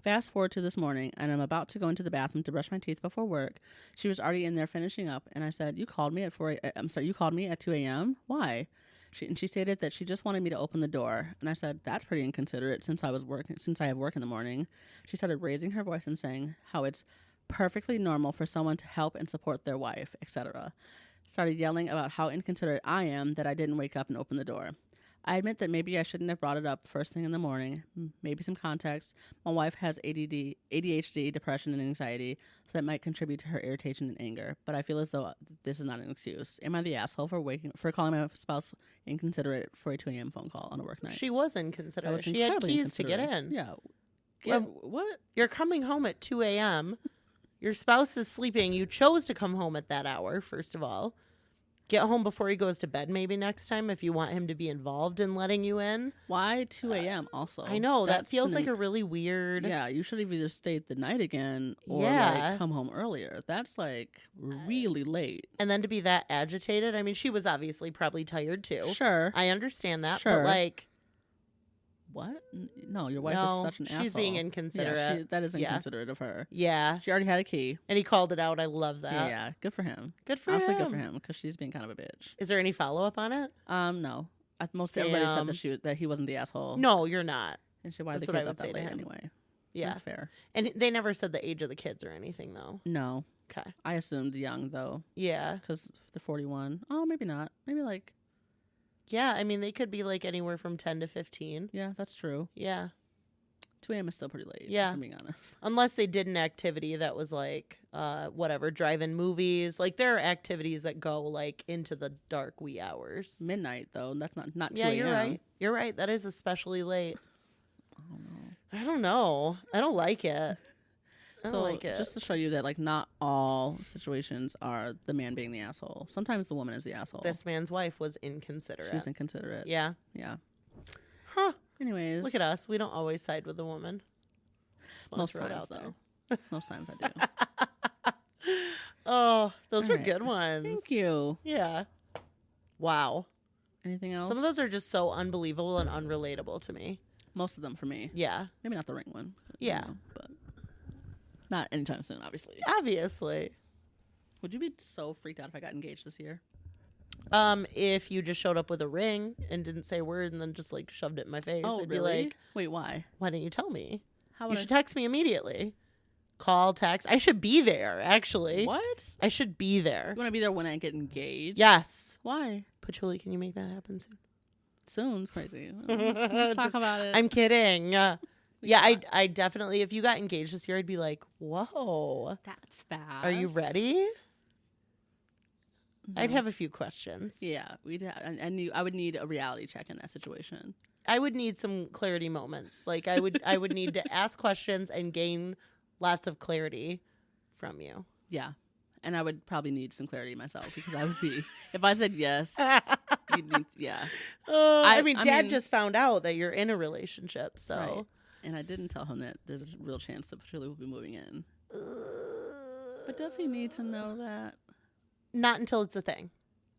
Fast forward to this morning, and I'm about to go into the bathroom to brush my teeth before work. She was already in there finishing up, and I said, You called me at 2 a.m.? Why? She stated that she just wanted me to open the door, and I said, that's pretty inconsiderate since I have work in the morning. She started raising her voice and saying how it's perfectly normal for someone to help and support their wife, etc. Started yelling about how inconsiderate I am that I didn't wake up and open the door. I admit that maybe I shouldn't have brought it up first thing in the morning. Maybe some context. My wife has ADHD, depression, and anxiety, so that might contribute to her irritation and anger. But I feel as though this is not an excuse. Am I the asshole for calling my spouse inconsiderate for a 2 a.m. phone call on a work night? She was inconsiderate. She had keys to get in. Yeah. What? You're coming home at 2 a.m. Your spouse is sleeping. You chose to come home at that hour, first of all. Get home before he goes to bed maybe next time if you want him to be involved in letting you in. Why 2 a.m. also? I know. That feels like a really weird... Yeah, you should have either stayed the night again or come home earlier. That's like really late. And then to be that agitated, I mean, she was obviously probably tired too. Sure. I understand that, sure. but like... What? No, your wife is such an asshole. She's being inconsiderate. Yeah, that is inconsiderate of her. Yeah. She already had a key. And he called it out. I love that. Yeah, good for him. Honestly, good for him because she's being kind of a bitch. Is there any follow-up on it? No. Most everybody said that he wasn't the asshole. No, you're not. And why the kids up that late anyway. Yeah. That's fair. And they never said the age of the kids or anything, though. No. Okay. I assumed young, though. Yeah. Because they're 41. Oh, maybe not. Maybe like... Yeah, I mean, they could be like anywhere from 10 to 15. Yeah, that's true. Yeah. 2 a.m. is still pretty late, yeah. if I'm being honest. Unless they did an activity that was like, drive-in movies. Like, there are activities that go, like, into the dark wee hours. Midnight, though. That's not 2 a.m. Yeah, you're right. You're right. That is especially late. I don't know. I don't like it. I don't like it. Just to show you that, like, not all situations are the man being the asshole. Sometimes the woman is the asshole. This man's wife was inconsiderate. She was inconsiderate. Yeah. Yeah. Huh. Anyways. Look at us. We don't always side with the woman. Most times, though. Most times I do. Oh, those were good ones. Thank you. Yeah. Wow. Anything else? Some of those are just so unbelievable and unrelatable to me. Most of them for me. Yeah. Maybe not the ring one. Yeah. But not anytime soon, obviously. Obviously. Would you be so freaked out if I got engaged this year? If you just showed up with a ring and didn't say a word and then just like shoved it in my face, I'd be really? like, wait, why? Why didn't you tell me? You should text me immediately. Call, text. I should be there, actually. What? I should be there. You want to be there when I get engaged? Yes. Why? Patchouli, can you make that happen soon? Soon's crazy. Let's talk about it. I'm kidding. Yeah, I definitely, if you got engaged this year, I'd be like, whoa. That's fast. Are you ready? No. I'd have a few questions. Yeah, I would need a reality check in that situation. I would need some clarity moments. Like I would need to ask questions and gain lots of clarity from you. Yeah. And I would probably need some clarity myself because I would be, if I said yes, you'd need, yeah. I mean, Dad just found out that you're in a relationship, so. Right. And I didn't tell him that there's a real chance that Patchouli will be moving in. But does he need to know that? Not until it's a thing.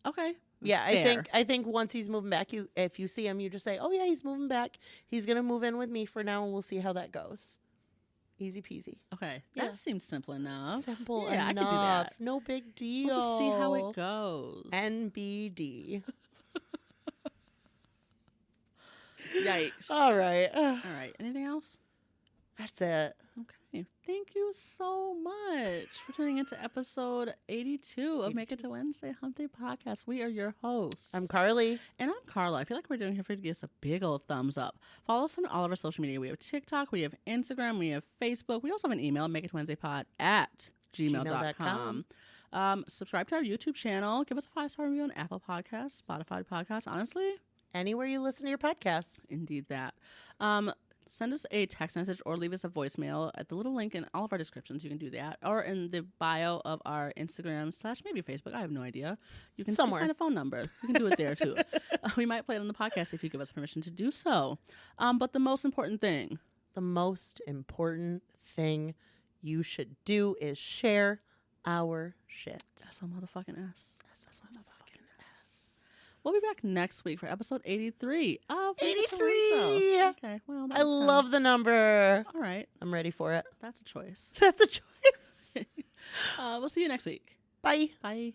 Okay. Yeah, fair. I think once he's moving back, if you see him, you just say, "Oh yeah, he's moving back. He's gonna move in with me for now, and we'll see how that goes." Easy peasy. Okay, yeah. That seems simple enough. Simple enough. I could do that. No big deal. We'll just see how it goes. NBD. Yikes. All right. Anything else? That's it. Okay. Thank you so much for tuning into episode 82 of Make It to Wednesday Hump Day Podcast. We are your hosts. I'm Carly. And I'm Karla. I feel like we're doing here for you to give us a big old thumbs up. Follow us on all of our social media. We have TikTok, we have Instagram, we have Facebook. We also have an email, makeitwednesdaypod@gmail.com. Subscribe to our YouTube channel. Give us a 5-star review on Apple Podcasts, Spotify Podcasts. Honestly, anywhere you listen to your podcasts. Indeed that. Send us a text message or leave us a voicemail at the little link in all of our descriptions. You can do that. Or in the bio of our Instagram / maybe Facebook. I have no idea. You can somewhere find a phone number. You can do it there too. We might play it on the podcast if you give us permission to do so. But the most important thing you should do is share our shit. That's a motherfucking S. We'll be back next week for episode 83 of 83. Okay, well, I love the number. All right. I'm ready for it. That's a choice. That's a choice. We'll see you next week. Bye. Bye.